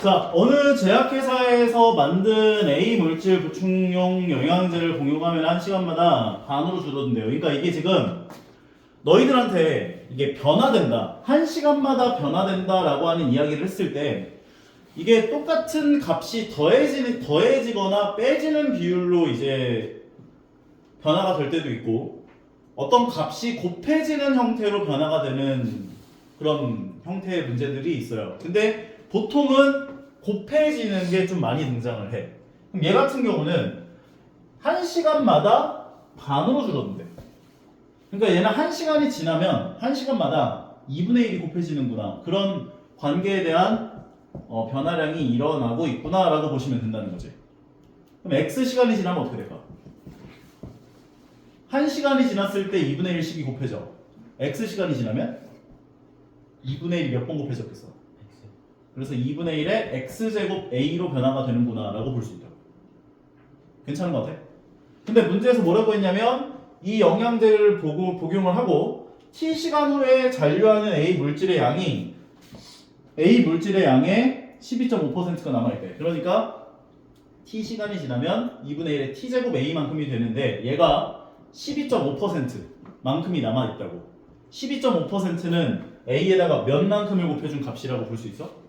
자, 어느 제약회사에서 만든 A 물질 보충용 영양제를 복용하면 1시간마다 반으로 줄어든대요. 그러니까 이게 지금 너희들한테 이게 변화된다, 1시간마다 변화된다라고 하는 이야기를 했을 때 이게 똑같은 값이 더해지거나 빼지는 비율로 이제 변화가 될 때도 있고 어떤 값이 곱해지는 형태로 변화가 되는 그런 형태의 문제들이 있어요. 근데 보통은 곱해지는 게 좀 많이 등장을 해. 그럼 얘 같은 경우는 1시간마다 반으로 줄어든대. 그러니까 얘는 1시간이 지나면 1시간마다 2분의 1이 곱해지는구나. 그런 관계에 대한 변화량이 일어나고 있구나 라고 보시면 된다는 거지. 그럼 X시간이 지나면 어떻게 될까? 1시간이 지났을 때 2분의 1씩이 곱해져. X시간이 지나면 2분의 1이 몇 번 곱해졌겠어? 그래서 2분의 1의 X제곱 A로 변화가 되는구나 라고 볼 수 있다. 괜찮은 것 같아? 근데 문제에서 뭐라고 했냐면 이 영양제를 복용을 하고 T시간 후에 잔류하는 A 물질의 양의 12.5%가 남아있대. 그러니까 T시간이 지나면 2분의 1의 T제곱 A만큼이 되는데 얘가 12.5%만큼이 남아있다고. 12.5%는 A에다가 몇 만큼을 곱해준 값이라고 볼 수 있어?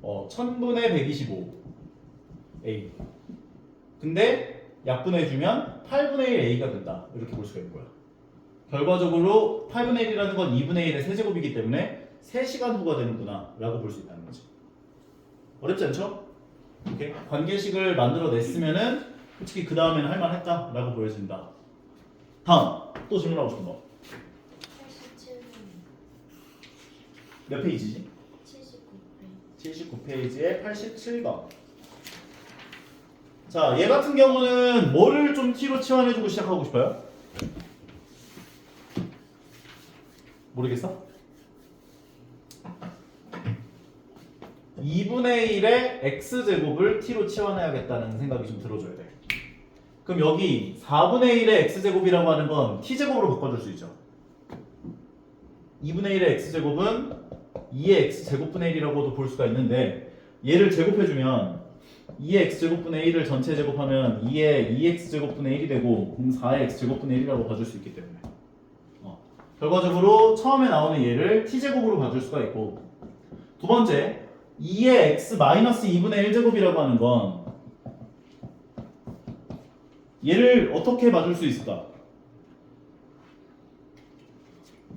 1000분의 125 A. 근데 약분해주면 8분의 1 A가 된다. 이렇게 볼 수가 있는 거야. 결과적으로 8분의 1이라는 건 2분의 1의 세제곱이기 때문에 3시간 후가 되는구나 라고 볼 수 있다는 거지. 어렵지 않죠? 이렇게 관계식을 만들어냈으면은 솔직히 그 다음에는 할만했다 라고 보여진다. 다음 또 질문하고 싶은 거. 87분. 몇 페이지지? 79페이지. 79페이지에 87번. 자, 얘 같은 경우는 뭐를 좀 t로 치환해주고 시작하고 싶어요? 모르겠어? 2분의 1의 x제곱을 t로 치환해야겠다는 생각이 좀 들어줘야 돼. 그럼 여기 4분의 1의 x제곱이라고 하는 건 t제곱으로 바꿔줄 수 있죠. 2분의 1의 x제곱은 2의 x제곱분의 1이라고도 볼 수가 있는데 얘를 제곱해주면 2의 x제곱분의 1을 전체 제곱하면 2의 2x제곱분의 1이 되고 4의 x제곱분의 1이라고 봐줄 수 있기 때문에 결과적으로 처음에 나오는 얘를 t제곱으로 봐줄 수가 있고 두 번째 2의 x 마이너스 2분의 1제곱이라고 하는 건 얘를 어떻게 봐줄 수 있을까?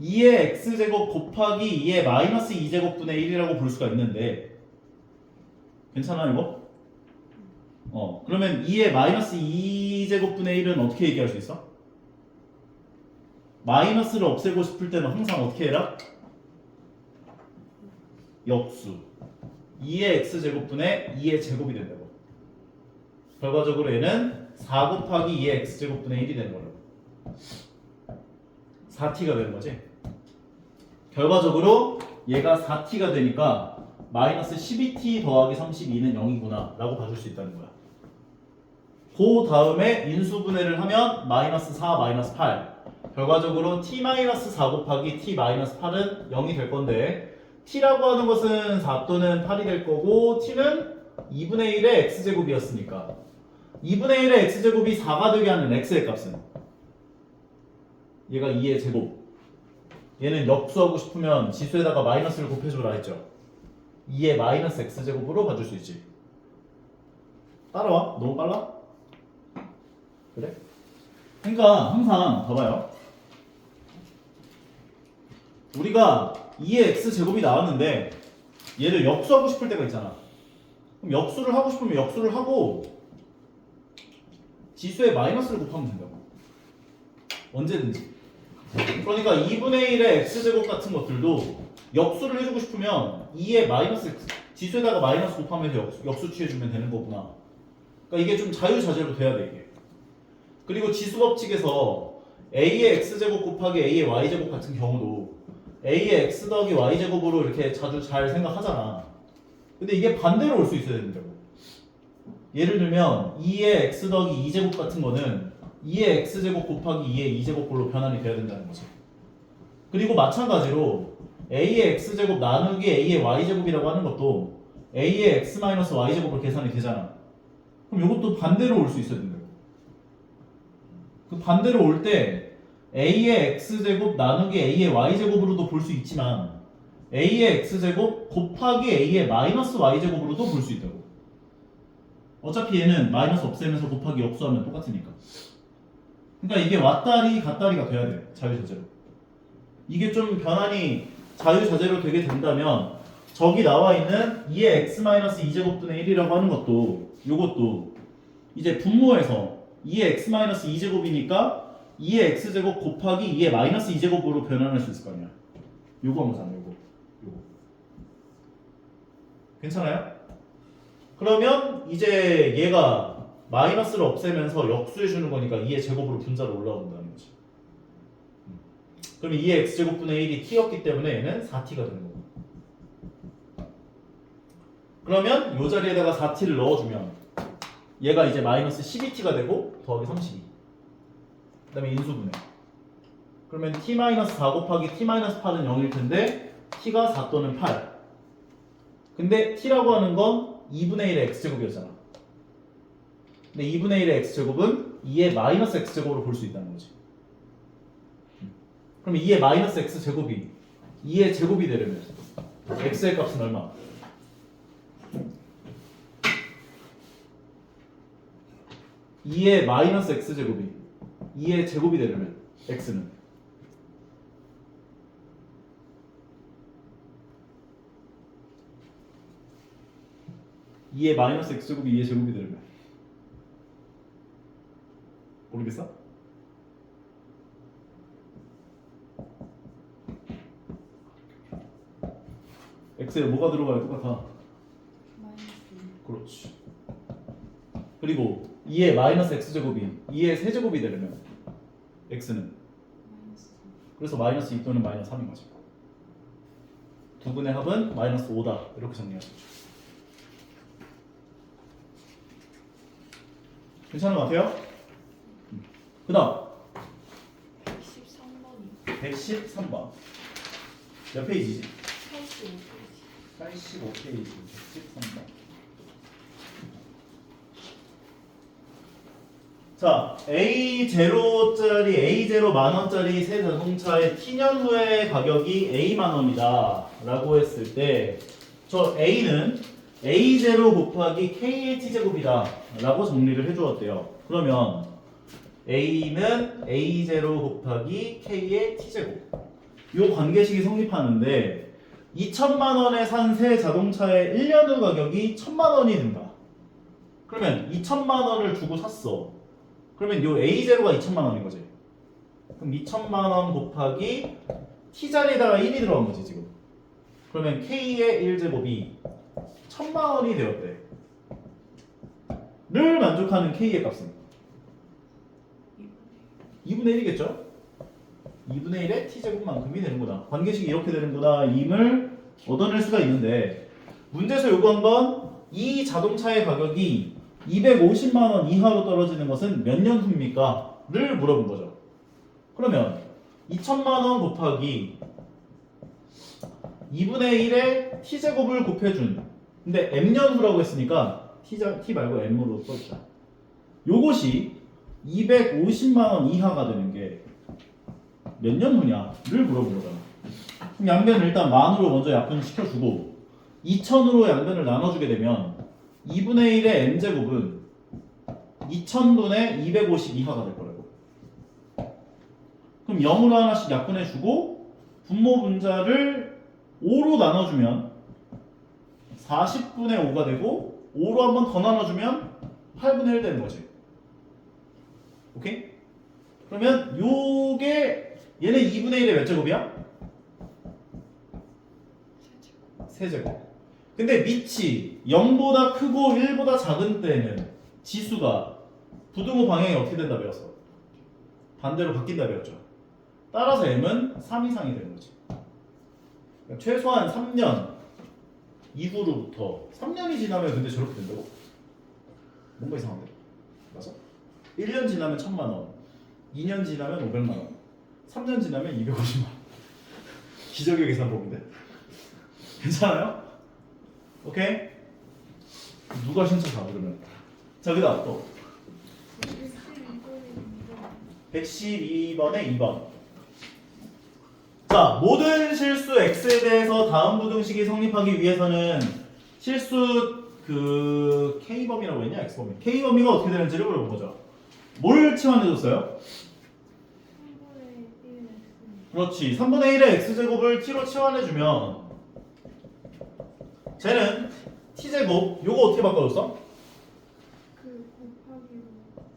2의 x제곱 곱하기 2의 마이너스 2제곱분의 1이라고 볼 수가 있는데 괜찮아 이거? 그러면 2의 마이너스 2제곱분의 1은 어떻게 얘기할 수 있어? 마이너스를 없애고 싶을 때는 항상 어떻게 해라? 역수 2의 x제곱분의 2의 제곱이 된다고. 결과적으로 얘는 4 곱하기 2의 x제곱분의 1이 되는 거라고. 4t가 되는 거지. 결과적으로 얘가 4t가 되니까 마이너스 12t 더하기 32는 0이구나 라고 봐줄 수 있다는 거야. 그 다음에 인수분해를 하면 마이너스 4, 마이너스 8 결과적으로 t-4 곱하기 t-8은 0이 될 건데 t라고 하는 것은 4 또는 8이 될 거고 t는 2분의 1의 x제곱이었으니까 2분의 1의 x제곱이 4가 되게 하는 x의 값은 얘가 2의 제곱 얘는 역수하고 싶으면 지수에다가 마이너스를 곱해줘라 했죠. 2의 마이너스 x제곱으로 봐줄 수 있지. 따라와. 너무 빨라? 그래? 그러니까 항상 봐봐요. 우리가 2의 x제곱이 나왔는데 얘를 역수하고 싶을 때가 있잖아. 그럼 역수를 하고 싶으면 역수를 하고 지수에 마이너스를 곱하면 된다고. 언제든지. 그러니까 2분의 1의 x제곱 같은 것들도 역수를 해주고 싶으면 2의 마이너스 지수에다가 마이너스 곱하면서 역수 취해주면 되는 거구나. 그러니까 이게 좀 자유자재로 돼야 돼 이게. 그리고 지수 법칙에서 a의 x제곱 곱하기 a의 y제곱 같은 경우도 a의 x 더하기 y제곱으로 이렇게 자주 잘 생각하잖아. 근데 이게 반대로 올 수 있어야 된다고. 예를 들면 2의 x 더하기 2제곱 같은 거는 2의 x제곱 곱하기 2의 2제곱꼴로 변환이 돼야 된다는 거지. 그리고 마찬가지로 a의 x제곱 나누기 a의 y제곱이라고 하는 것도 a의 x 마이너스 y제곱으로 계산이 되잖아. 그럼 이것도 반대로 올 수 있어야 된다. 그 반대로 올 때 a의 x제곱 나누기 a의 y제곱으로도 볼 수 있지만 a의 x제곱 곱하기 a의 마이너스 y제곱으로도 볼 수 있다고. 어차피 얘는 마이너스 없애면서 곱하기 역수하면 똑같으니까. 그러니까 이게 왔다리 갔다리가 돼야 돼. 자유자재로. 이게 좀 변환이 자유자재로 되게 된다면 저기 나와 있는 2의 x-2제곱분의 1이라고 하는 것도 요것도 이제 분모에서 2의 x-2제곱이니까 2의 x제곱 곱하기 2의 마이너스 2제곱으로 변환할 수 있을 거 아니야. 요거 한 거잖아. 요거. 괜찮아요? 그러면 이제 얘가 마이너스를 없애면서 역수해 주는 거니까 2의 제곱으로 분자로 올라온다는 거지. 그럼 2의 x제곱분의 1이 t였기 때문에 얘는 4t가 되는 거고. 그러면 이 자리에다가 4t를 넣어주면 얘가 이제 마이너스 12t가 되고 더하기 32. 그 다음에 인수분해. 그러면 t-4 곱하기 t-8은 0일 텐데 t가 4 또는 8. 근데 t라고 하는 건 2분의 1의 x제곱이었잖아. 근데 2분의 1의 x제곱은 2의 마이너스 x제곱으로 볼 수 있다는 거지. 그럼 2의 마이너스 x제곱이 2의 제곱이 되려면 x의 값은 얼마? 2의 마이너스 x제곱이 2의 제곱이 되려면 x는 2의 마이너스 x제곱이 2의 제곱이 되려면 모르겠어? x에 뭐가 들어가야 똑같아? 그렇지. 그리고 2의 마이너스 x제곱이 2의 세제곱이 되려면 x는 그래서 마이너스 2 또는 마이너스 3인 거지. 두 분의 합은 마이너스 5다. 이렇게 정리할 수 있죠. 괜찮은 것 같아요? 그 다음 113번이 113번 몇 페이지지? 85페이지 85페이지 113번. 자, A0짜리 A0 만원짜리 새 자동차의 T년 후에 가격이 A만원이다 라고 했을 때 저 A는 A0 곱하기 K의 T제곱이다 라고 정리를 해주었대요. 그러면 A는 A0 곱하기 K의 T제곱 요 관계식이 성립하는데 2천만원에 산 새 자동차의 1년 후 가격이 1,000만원이 된다. 그러면 2천만원을 주고 샀어. 그러면 요 A0가 2천만원인 거지. 그럼 2천만원 곱하기 T자리에다가 1이 들어간 거지 지금. 그러면 K의 1제곱이 1,000만원이 되었대. 를 만족하는 K의 값은 2분의 1이겠죠? 2분의 1의 T제곱만큼이 되는구나. 관계식이 이렇게 되는구나 임을 얻어낼 수가 있는데 문제에서 요구한 건 이 자동차의 가격이 250만원 이하로 떨어지는 것은 몇 년 후입니까? 를 물어본 거죠. 그러면 2천만원 곱하기 2분의 1의 T제곱을 곱해준 근데 M년 후라고 했으니까 T 말고 M으로 써주자. 요것이 250만원 이하가 되는 게 몇 년 후냐를 물어본 거잖아. 그럼 양변을 일단 만으로 먼저 약분을 시켜주고 2000으로 양변을 나눠주게 되면 2분의 1의 M제곱은 2000분의 250 이하가 될 거라고. 그럼 0으로 하나씩 약분해주고 분모 분자를 5로 나눠주면 40분의 5가 되고 5로 한 번 더 나눠주면 8분의 1 되는 거지. 오케이? 그러면 요게 얘는 2분의 1의 몇 제곱이야? 세제곱. 근데 밑이 0보다 크고 1보다 작은 때는 지수가 부등호 방향이 어떻게 된다 배웠어? 반대로 바뀐다 배웠죠. 따라서 m은 3 이상이 되는 거지. 그러니까 최소한 3년 이후로부터 3년이 지나면 근데 저렇게 된다고? 뭔가 이상한데? 맞아? 1년 지나면 1,000만원 2년 지나면 500만원 3년 지나면 250만원 기적의 계산법인데? 괜찮아요? 오케이? 누가 신청가 그러면? 자, 그 다음 또 112번에 2번. 자, 모든 실수 x에 대해서 다음 부등식이 성립하기 위해서는 실수 그 k범위라고 했냐? x범위. k범위가 어떻게 되는지를 물어본 거죠. 뭘 치환해줬어요? 그렇지. 3분의 1의 x제곱을 t로 치환해주면 쟤는 t제곱 요거 어떻게 바꿔줬어?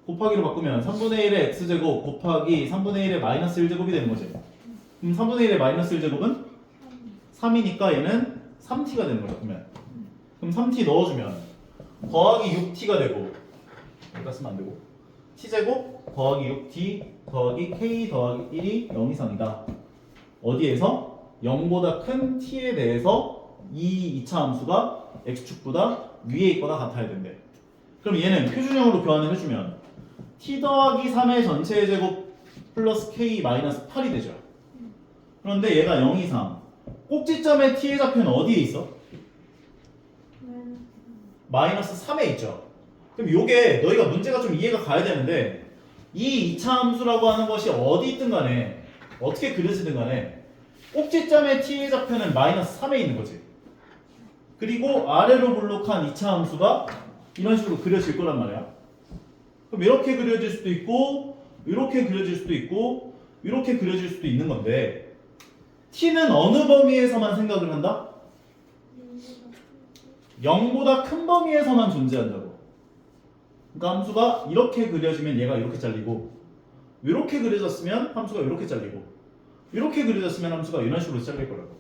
곱하기로 바꾸면 3분의 1의 x제곱 곱하기 3분의 1의 마이너스 1제곱이 되는 거지. 그럼 3분의 1의 마이너스 1제곱은 3이니까 얘는 3t가 되는 거죠. 그럼 3t 넣어주면 더하기 6t가 되고 여기다 쓰면 안 되고 t제곱 더하기 6t 더하기 k 더하기 1이 0 이상이다. 어디에서? 0보다 큰 t에 대해서 이 2차 함수가 x축보다 위에 있거나 같아야 된대. 그럼 얘는 표준형으로 교환을 해주면 t 더하기 3의 전체 제곱 플러스 k 마이너스 8이 되죠. 그런데 얘가 0 이상 꼭지점의 t의 좌표는 어디에 있어? 마이너스 3에 있죠. 그럼 요게 너희가 문제가 좀 이해가 가야 되는데 이 2차 함수라고 하는 것이 어디 있든 간에 어떻게 그려지든 간에 꼭지점의 t의 좌표는 마이너스 3에 있는 거지. 그리고 아래로 볼록한 2차 함수가 이런 식으로 그려질 거란 말이야. 그럼 이렇게 그려질 수도 있고 이렇게 그려질 수도 있고 이렇게 그려질 수도 있는 건데 t는 어느 범위에서만 생각을 한다? 0보다 큰 범위에서만 존재한다고. 그러니까 함수가 이렇게 그려지면 얘가 이렇게 잘리고 이렇게 그려졌으면 함수가 이렇게 잘리고 이렇게 그려졌으면 함수가 이런 식으로 잘릴 거라고.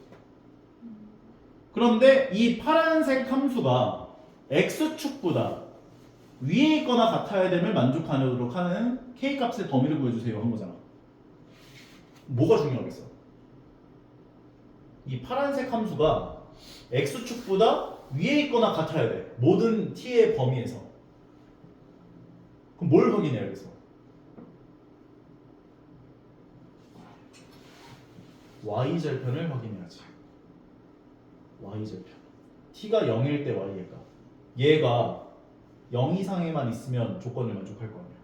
그런데 이 파란색 함수가 x축보다 위에 있거나 같아야 됨을 만족하도록 하는 k값의 범위를 구해주세요 한 거잖아. 뭐가 중요하겠어? 이 파란색 함수가 x축보다 위에 있거나 같아야 돼. 모든 t의 범위에서. 그럼 뭘 확인해야겠어? y절편을 확인해야지. y절편. t가 0일 때 y일까? 얘가 0 이상에만 있으면 조건을 만족할 거 아니야.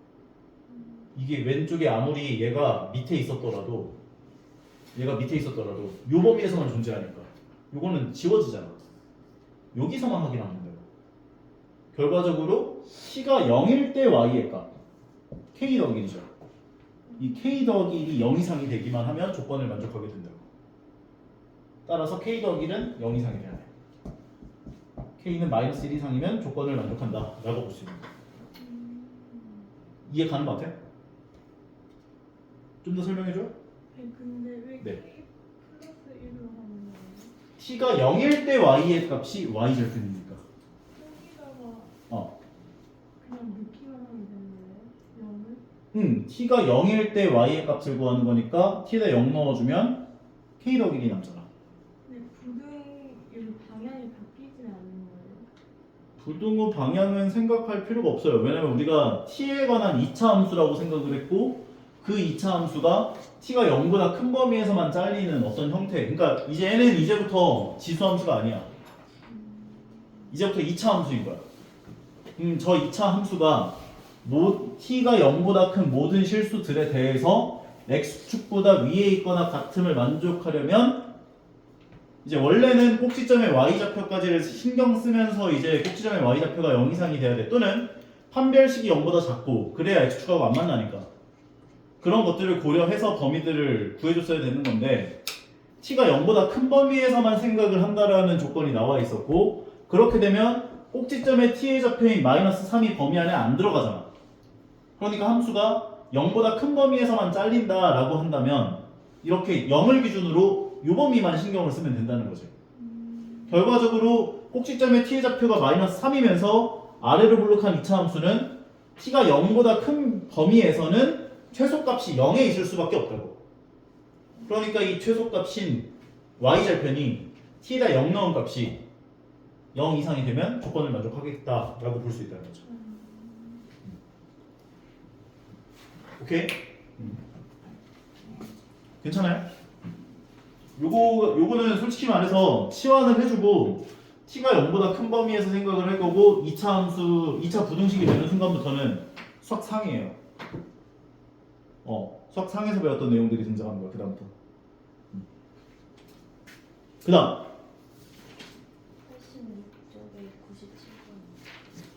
이게 왼쪽에 아무리 얘가 밑에 있었더라도 요 범위에서만 존재하니까 요거는 지워지잖아. 여기서만 확인하면 된다고. 결과적으로 t가 0일 때 y의 값 k 더하기 1이죠. 이 k 더하기 1이 0 이상이 되기만 하면 조건을 만족하게 된다고. 따라서 k 더하기 1은 0 이상이 돼야 돼. k는 마이너스 1 이상이면 조건을 만족한다 라고 볼 수 있는 거야. 이해 가는 것 같아? 좀 더 설명해줘? 근데 왜 네. K 플러스 1로 하는 거예요? t가 0일 때 y의 값이 y절편이니까. 여기다가 그냥 넣기만 하면 되는 거예요? 0을? t가 0일 때 y의 값을 구하는 거니까 t에다 0 넣어주면 k 더하기 1이 남잖아. 근데 부등의 방향이 바뀌지 않는 거예요? 부등호 방향은 생각할 필요가 없어요. 왜냐면 우리가 t에 관한 2차 함수라고 생각을 했고 그 2차 함수가 t가 0보다 큰 범위에서만 잘리는 어떤 형태. 그러니까 얘는 이제부터 지수함수가 아니야. 이제부터 2차 함수인 거야. 저 2차 함수가 t가 0보다 큰 모든 실수들에 대해서 x축보다 위에 있거나 같음을 만족하려면 이제 원래는 꼭지점의 y좌표까지를 신경 쓰면서 이제 꼭지점의 y좌표가 0 이상이 돼야 돼. 또는 판별식이 0보다 작고 그래야 x축하고 안 만나니까. 그런 것들을 고려해서 범위들을 구해줬어야 되는 건데 t가 0보다 큰 범위에서만 생각을 한다라는 조건이 나와 있었고 그렇게 되면 꼭지점의 t의 좌표인 마이너스 3이 범위 안에 안 들어가잖아. 그러니까 함수가 0보다 큰 범위에서만 잘린다라고 한다면 이렇게 0을 기준으로 요 범위만 신경을 쓰면 된다는 거지. 결과적으로 꼭지점의 t의 좌표가 마이너스 3이면서 아래로 볼록한 2차 함수는 t가 0보다 큰 범위에서는 최소값이 0에 있을 수밖에 없다고. 그러니까 이 최소값인 y절편이 t에다 0 넣은 값이 0 이상이 되면 조건을 만족하겠다라고 볼 수 있다는 거죠. 오케이? 괜찮아요? 요거는 솔직히 말해서 치환을 해주고 t가 0보다 큰 범위에서 생각을 할 거고 2차 함수, 2차 부등식이 되는 순간부터는 수학 상이에요. 수학 상에서 배웠던 내용들이 등장하는 거야. 그다음부터. 그다음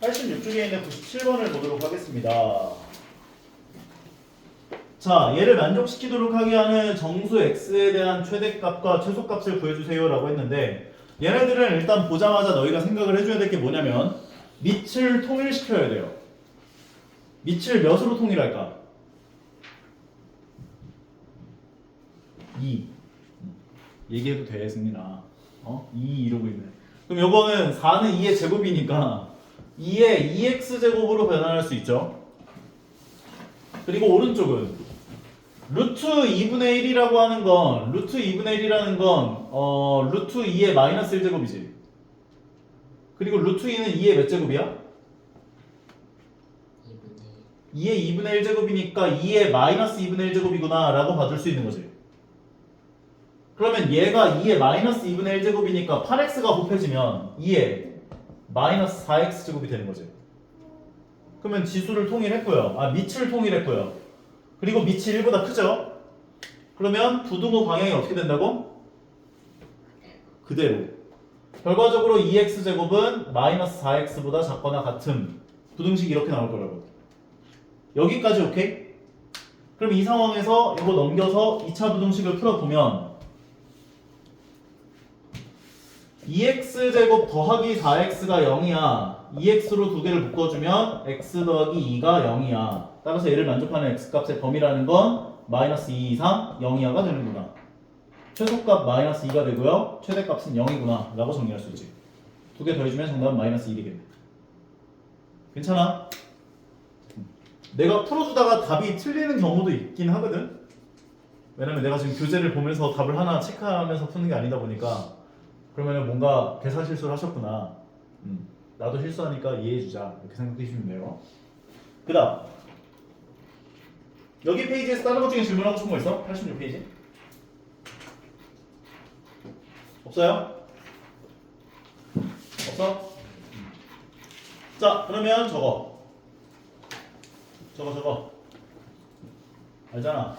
86쪽에 있는 97번을 보도록 하겠습니다. 자, 얘를 만족시키도록 하게 하는 정수 x에 대한 최대값과 최소값을 구해주세요 라고 했는데 얘네들은 일단 보자마자 너희가 생각을 해줘야 될 게 뭐냐면 밑을 통일시켜야 돼요. 밑을 몇으로 통일할까? 2. 얘기해도 돼, 승민아. 2 이러고 있네. 그럼 요거는 4는 2의 제곱이니까 2의 2x제곱으로 변환할 수 있죠. 그리고 오른쪽은 루트 2분의 1이라고 하는 건 루트 2분의 1이라는 건 루트 2의 마이너스 1제곱이지. 그리고 루트 2는 2의 몇 제곱이야? 2의 2분의 1제곱이니까 2의 마이너스 2분의 1제곱이구나 라고 봐줄 수 있는 거지. 그러면 얘가 2의 마이너스 2분의 1제곱이니까 8x가 곱해지면 2의 마이너스 4x제곱이 되는 거지. 그러면 지수를 통일했고요. 밑을 통일했고요. 그리고 밑이 1보다 크죠? 그러면 부등호 방향이 어떻게 된다고? 그대로. 결과적으로 2x제곱은 마이너스 4x보다 작거나 같음. 부등식 이렇게 나올 거라고. 여기까지 오케이? 그럼 이 상황에서 이거 넘겨서 2차 부등식을 풀어보면 2x제곱 더하기 4x가 0이야. 2x로 두 개를 묶어주면 x 더하기 2가 0이야. 따라서 얘를 만족하는 x값의 범위라는 건 마이너스 2 이상 0이하가 되는구나. 최소값 마이너스 2가 되고요. 최대값은 0이구나 라고 정리할 수 있지. 두 개 더해주면 정답은 마이너스 1이겠네. 괜찮아? 내가 풀어주다가 답이 틀리는 경우도 있긴 하거든. 왜냐면 내가 지금 교재를 보면서 답을 하나 체크하면서 푸는 게 아니다 보니까 그러면 뭔가 계산 실수를 하셨구나. 나도 실수하니까 이해해주자. 이렇게 생각해 주시면 돼요. 그 다음 여기 페이지에서 다른 것 중에 질문하고 싶은 거 있어? 86페이지? 없어요? 없어? 자, 그러면 저거 알잖아.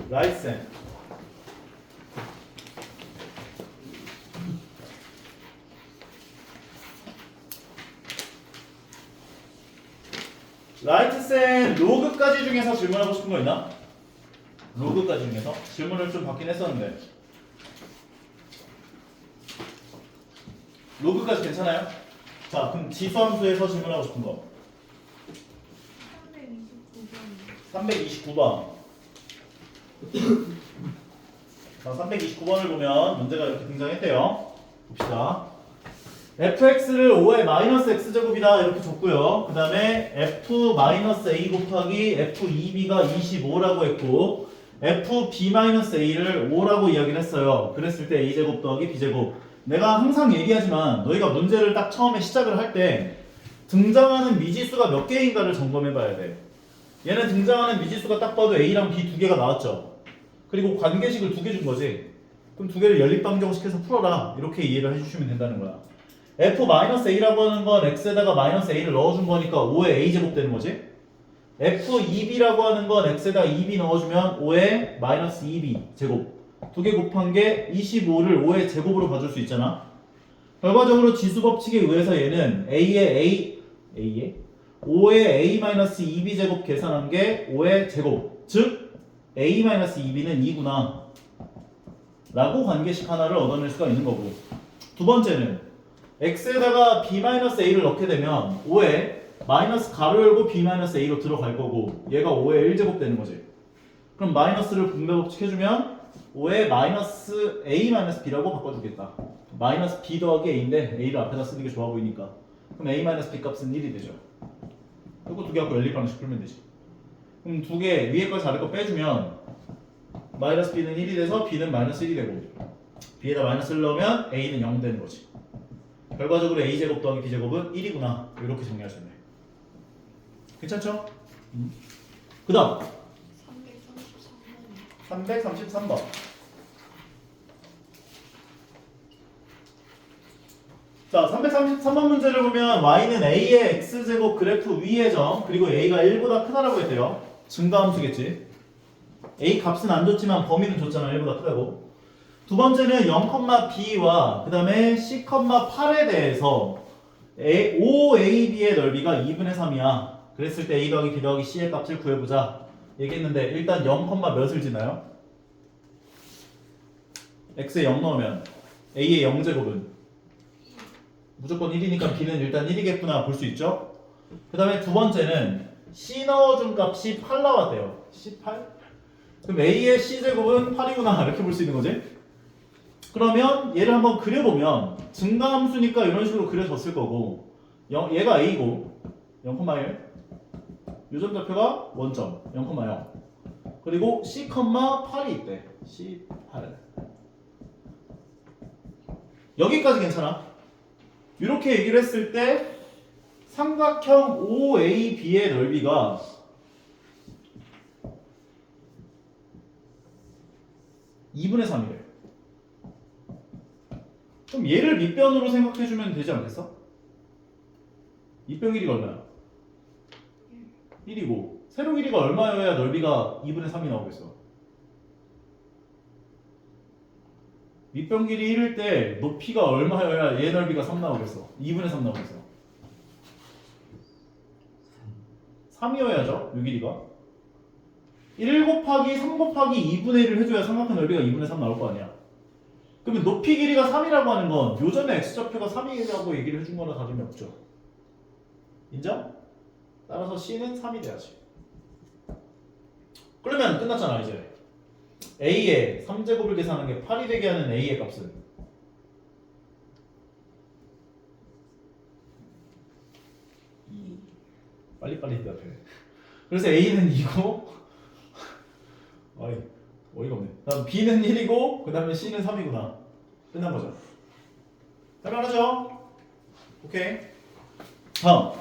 라이센 라이트센 로그까지 중에서 질문하고 싶은 거 있나? 로그까지 중에서 질문을 좀 받긴 했었는데 로그까지 괜찮아요? 자, 그럼 지수함수에서 질문하고 싶은 거 329번. 자, 329번을 보면 문제가 이렇게 등장했대요. 봅시다. fx를 5의 마이너스 x제곱이다 이렇게 줬고요. 그 다음에 f 마이너스 a 곱하기 f2b가 25라고 했고 fb 마이너스 a를 5라고 이야기를 했어요. 그랬을 때 a제곱 더하기 b제곱. 내가 항상 얘기하지만 너희가 문제를 딱 처음에 시작을 할 때 등장하는 미지수가 몇 개인가를 점검해 봐야 돼. 얘는 등장하는 미지수가 딱 봐도 a랑 b 두 개가 나왔죠. 그리고 관계식을 두 개 준 거지. 그럼 두 개를 연립방정식해서 풀어라 이렇게 이해를 해주시면 된다는 거야. f-a라고 하는 건 x에다가 마이너스 a를 넣어준 거니까 5의 a제곱 되는 거지. f2b라고 하는 건 x에다가 2b 넣어주면 5의 마이너스 2b 제곱. 두 개 곱한 게 25를 5의 제곱으로 봐줄 수 있잖아. 결과적으로 지수법칙에 의해서 얘는 5의 a-2b 제곱 계산한 게 5의 제곱. 즉 a-2b는 2구나 라고 관계식 하나를 얻어낼 수가 있는 거고. 두 번째는 x에다가 b-a를 넣게 되면 5에 마이너스 가로 열고 b-a로 들어갈 거고 얘가 5의 1제곱 되는 거지. 그럼 마이너스를 분배법칙 해주면 5의 마이너스 a-b라고 바꿔주겠다. 마이너스 b 더하기 a인데 a를 앞에다 쓰는 게 좋아 보이니까. 그럼 a-b 값은 1이 되죠. 그리고 두 개 갖고 연립방식 풀면 되지. 그럼 두 개 위에 거 아래 거 빼주면 마이너스 b는 1이 돼서 b는 마이너스 1이 되고 b에다 마이너스를 넣으면 a는 0 되는 거지. 결과적으로 a제곱 더하기 b제곱은 1이구나 이렇게 정리하시면 돼. 괜찮죠? 그 다음 333번. 자, 333번 문제를 보면 y는 a의 x제곱 그래프 위의 점 그리고 a가 1보다 크다라고 했대요. 증가함수겠지. a 값은 안 줬지만 범위는 줬잖아. 1보다 크다고. 두 번째는 0,b와 그 다음에 c,8에 대해서 OAB의 넓이가 2분의 3이야. 그랬을 때 a 더하기 b 더하기 c의 값을 구해보자 얘기했는데 일단 0, 몇을 지나요? x에 0 넣으면 a의 0제곱은 무조건 1이니까 b는 일단 1이겠구나 볼 수 있죠? 그 다음에 두 번째는 c 넣어준 값이 8 나왔대요. C8? 그럼 a의 c제곱은 8이구나 이렇게 볼 수 있는 거지? 그러면 얘를 한번 그려보면 증가함수니까 이런 식으로 그려졌을 거고 얘가 a고 0,1 요점좌표가 원점 0,0 그리고 c,8이 있대. C8 여기까지 괜찮아? 이렇게 얘기를 했을 때 삼각형 OAB의 넓이가 2분의 3이래. 그럼 얘를 밑변으로 생각해주면 되지 않겠어? 밑변 길이가 얼마야? 1이고 세로 길이가 얼마여야 넓이가 2분의 3이 나오겠어? 밑변 길이 1일 때 높이가 얼마여야 얘 넓이가 3 나오겠어? 2분의 3 나오겠어? 3이어야죠, 요 길이가. 1 곱하기 3 곱하기 2분의 1을 해줘야 삼각형 넓이가 2분의 3 나올 거 아니야. 그러면 높이 길이가 3이라고 하는 건 요점의 x좌표가 3이라고 얘기를 해준 거나 다름이 없죠. 인정? 따라서 c는 3이 돼야지. 그러면 끝났잖아 이제. a의 3제곱을 계산하는 게 8이 되게 하는 a의 값은 빨리빨리 대답해. 그래서 a는 2고 어이 어이가 없네. 다음 b는 1이고 그 다음에 c는 3이구나. 끝난 거죠. 할만하죠? 오케이. 다음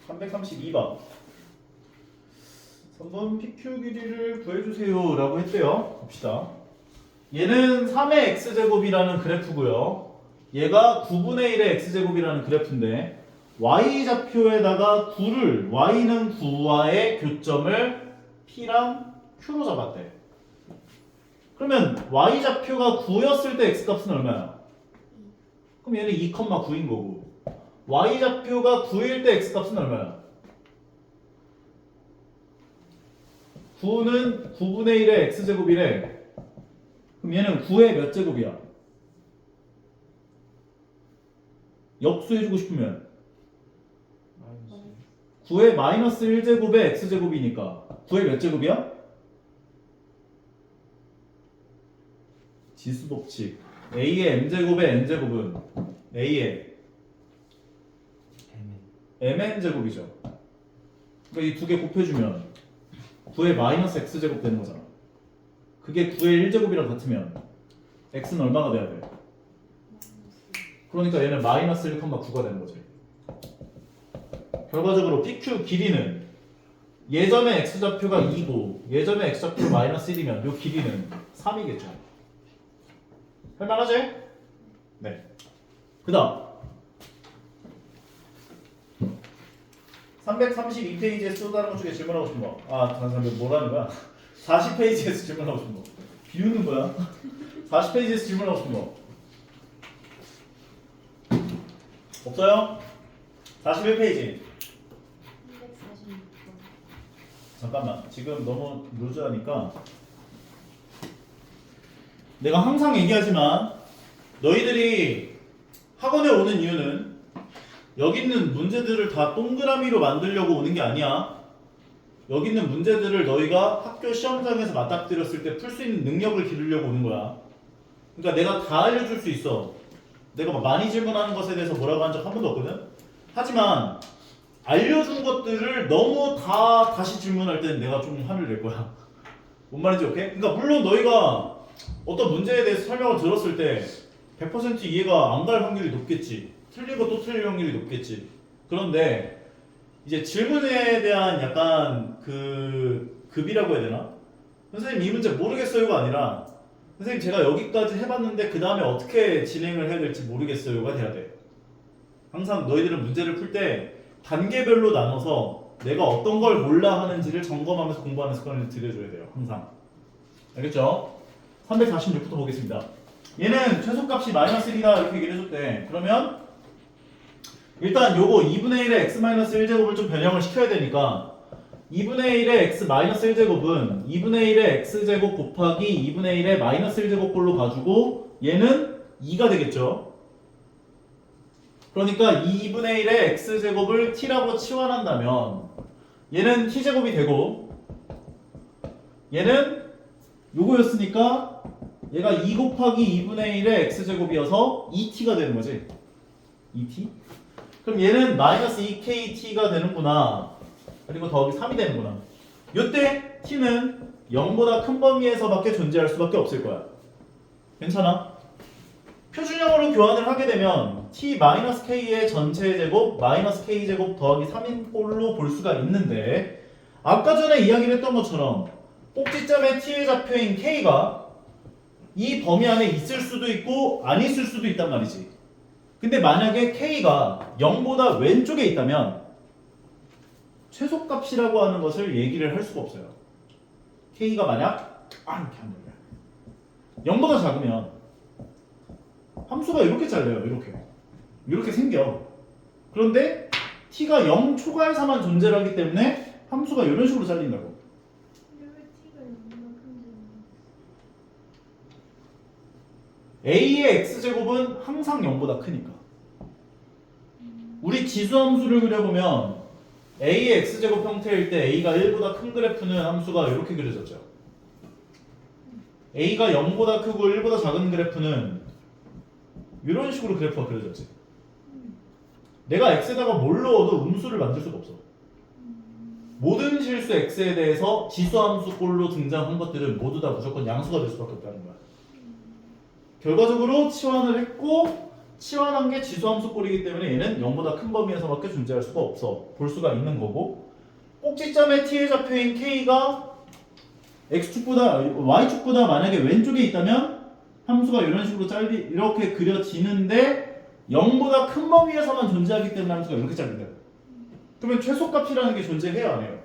332번 3번 PQ 길이를 구해주세요 라고 했대요. 봅시다. 얘는 3의 x제곱이라는 그래프고요. 얘가 9분의 1의 x제곱이라는 그래프인데 y좌표에다가 9를 y는 9와의 교점을 p랑 q로 잡았대. 그러면 y좌표가 9였을 때 x값은 얼마야? 그럼 얘는 2,9인 거고 y좌표가 9일 때 x값은 얼마야? 9는 9분의 1의 x제곱이래. 그럼 얘는 9의 몇 제곱이야? 역수해주고 싶으면 9의 마이너스 1제곱의 x제곱이니까 9의 몇 제곱이야? 지수법칙 a의 m제곱의 n제곱은 a의 mn제곱이죠. 그러니까 이 두 개 곱해주면 9의 마이너스 x제곱 되는 거잖아. 그게 9의 1제곱이랑 같으면 x는 얼마가 돼야 돼? 그러니까 얘는 마이너스 1,9가 되는 거지. 결과적으로 PQ 길이는 예전의 x좌표가 2고 예전의 x좌표 마이너스 1이면 이 길이는 3이겠죠. 할만하지? 네. 그 다음 332페이지에서 또 다른 것 중에 질문하고 싶은 거. 잠깐만 뭐라는 거야? 40페이지에서 질문하고 싶은 거. 비우는 거야? 40페이지에서 질문하고 싶은 거. 없어요? 41페이지. 246번. 잠깐만. 지금 너무 루즈하니까 내가 항상 얘기하지만 너희들이 학원에 오는 이유는 여기 있는 문제들을 다 동그라미로 만들려고 오는 게 아니야. 여기 있는 문제들을 너희가 학교 시험장에서 맞닥뜨렸을 때 풀 수 있는 능력을 기르려고 오는 거야. 그러니까 내가 다 알려줄 수 있어. 내가 막 많이 질문하는 것에 대해서 뭐라고 한 적 한 번도 없거든. 하지만 알려준 것들을 너무 다 다시 질문할 때는 내가 좀 화를 낼 거야. 뭔 말인지 오케이? 그러니까 물론 너희가 어떤 문제에 대해서 설명을 들었을 때 100% 이해가 안 갈 확률이 높겠지. 틀리고 또 틀릴 확률이 높겠지. 그런데 이제 질문에 대한 약간 그 급이라고 해야 되나? 선생님 이 문제 모르겠어요가 아니라 선생님 제가 여기까지 해봤는데 그 다음에 어떻게 진행을 해야 될지 모르겠어요가 돼야 돼. 항상 너희들은 문제를 풀 때 단계별로 나눠서 내가 어떤 걸 몰라 하는지를 점검하면서 공부하는 습관을 들여줘야 돼요. 항상. 알겠죠? 346부터 보겠습니다. 얘는 최소값이 마이너스 1이다 이렇게 얘기를 해줬대. 그러면 일단 요거 2분의 1의 x 마이너스 1제곱을 좀 변형을 시켜야 되니까 2분의 1의 x 마이너스 1제곱은 2분의 1의 x제곱 곱하기 2분의 1의 마이너스 1제곱 꼴로 가지고 얘는 2가 되겠죠. 그러니까 2분의 1의 x제곱을 t라고 치환한다면 얘는 t제곱이 되고 얘는 요거였으니까 얘가 2 곱하기 2분의 1의 x제곱이어서 2t가 되는 거지. 2t? 그럼 얘는 마이너스 2kt가 되는구나. 그리고 더하기 3이 되는구나. 요때 t는 0보다 큰 범위에서밖에 존재할 수밖에 없을 거야. 괜찮아? 표준형으로 교환을 하게 되면 t-k의 전체 제곱 마이너스 k제곱 더하기 3인 꼴로 볼 수가 있는데 아까 전에 이야기를 했던 것처럼 꼭지점에 t의 좌표인 k가 이 범위 안에 있을 수도 있고 안 있을 수도 있단 말이지. 근데 만약에 k가 0보다 왼쪽에 있다면 최소값이라고 하는 것을 얘기를 할 수가 없어요. k가 만약 이렇게 하는 거야. 0보다 작으면 함수가 이렇게 잘려요. 이렇게 생겨. 그런데 t가 0 초과에서만 존재를 하기 때문에 함수가 이런 식으로 잘린다고. 근데 왜 t가 0보다 큰지 a의 x제곱은 항상 0보다 크니까. 우리 지수함수를 그려보면 a의 x제곱 형태일 때 a가 1보다 큰 그래프는 함수가 이렇게 그려졌죠. a가 0보다 크고 1보다 작은 그래프는 이런 식으로 그래프가 그려졌지. 내가 x에다가 뭘 넣어도 음수를 만들 수가 없어. 모든 실수 x에 대해서 지수함수 꼴로 등장한 것들은 모두 다 무조건 양수가 될 수밖에 없다는 거야. 결과적으로 치환을 했고 치환한 게 지수함수 꼴이기 때문에 얘는 0보다 큰 범위에서밖에 존재할 수가 없어. 볼 수가 있는 거고 꼭지점에 t의 좌표인 k가 x축보다 y축보다 만약에 왼쪽에 있다면 함수가 이런 식으로 이렇게 그려지는데 0보다 큰 범위에서만 존재하기 때문에 함수가 이렇게 잘린다. 그러면 최소값이라는 게 존재해야 안 해요?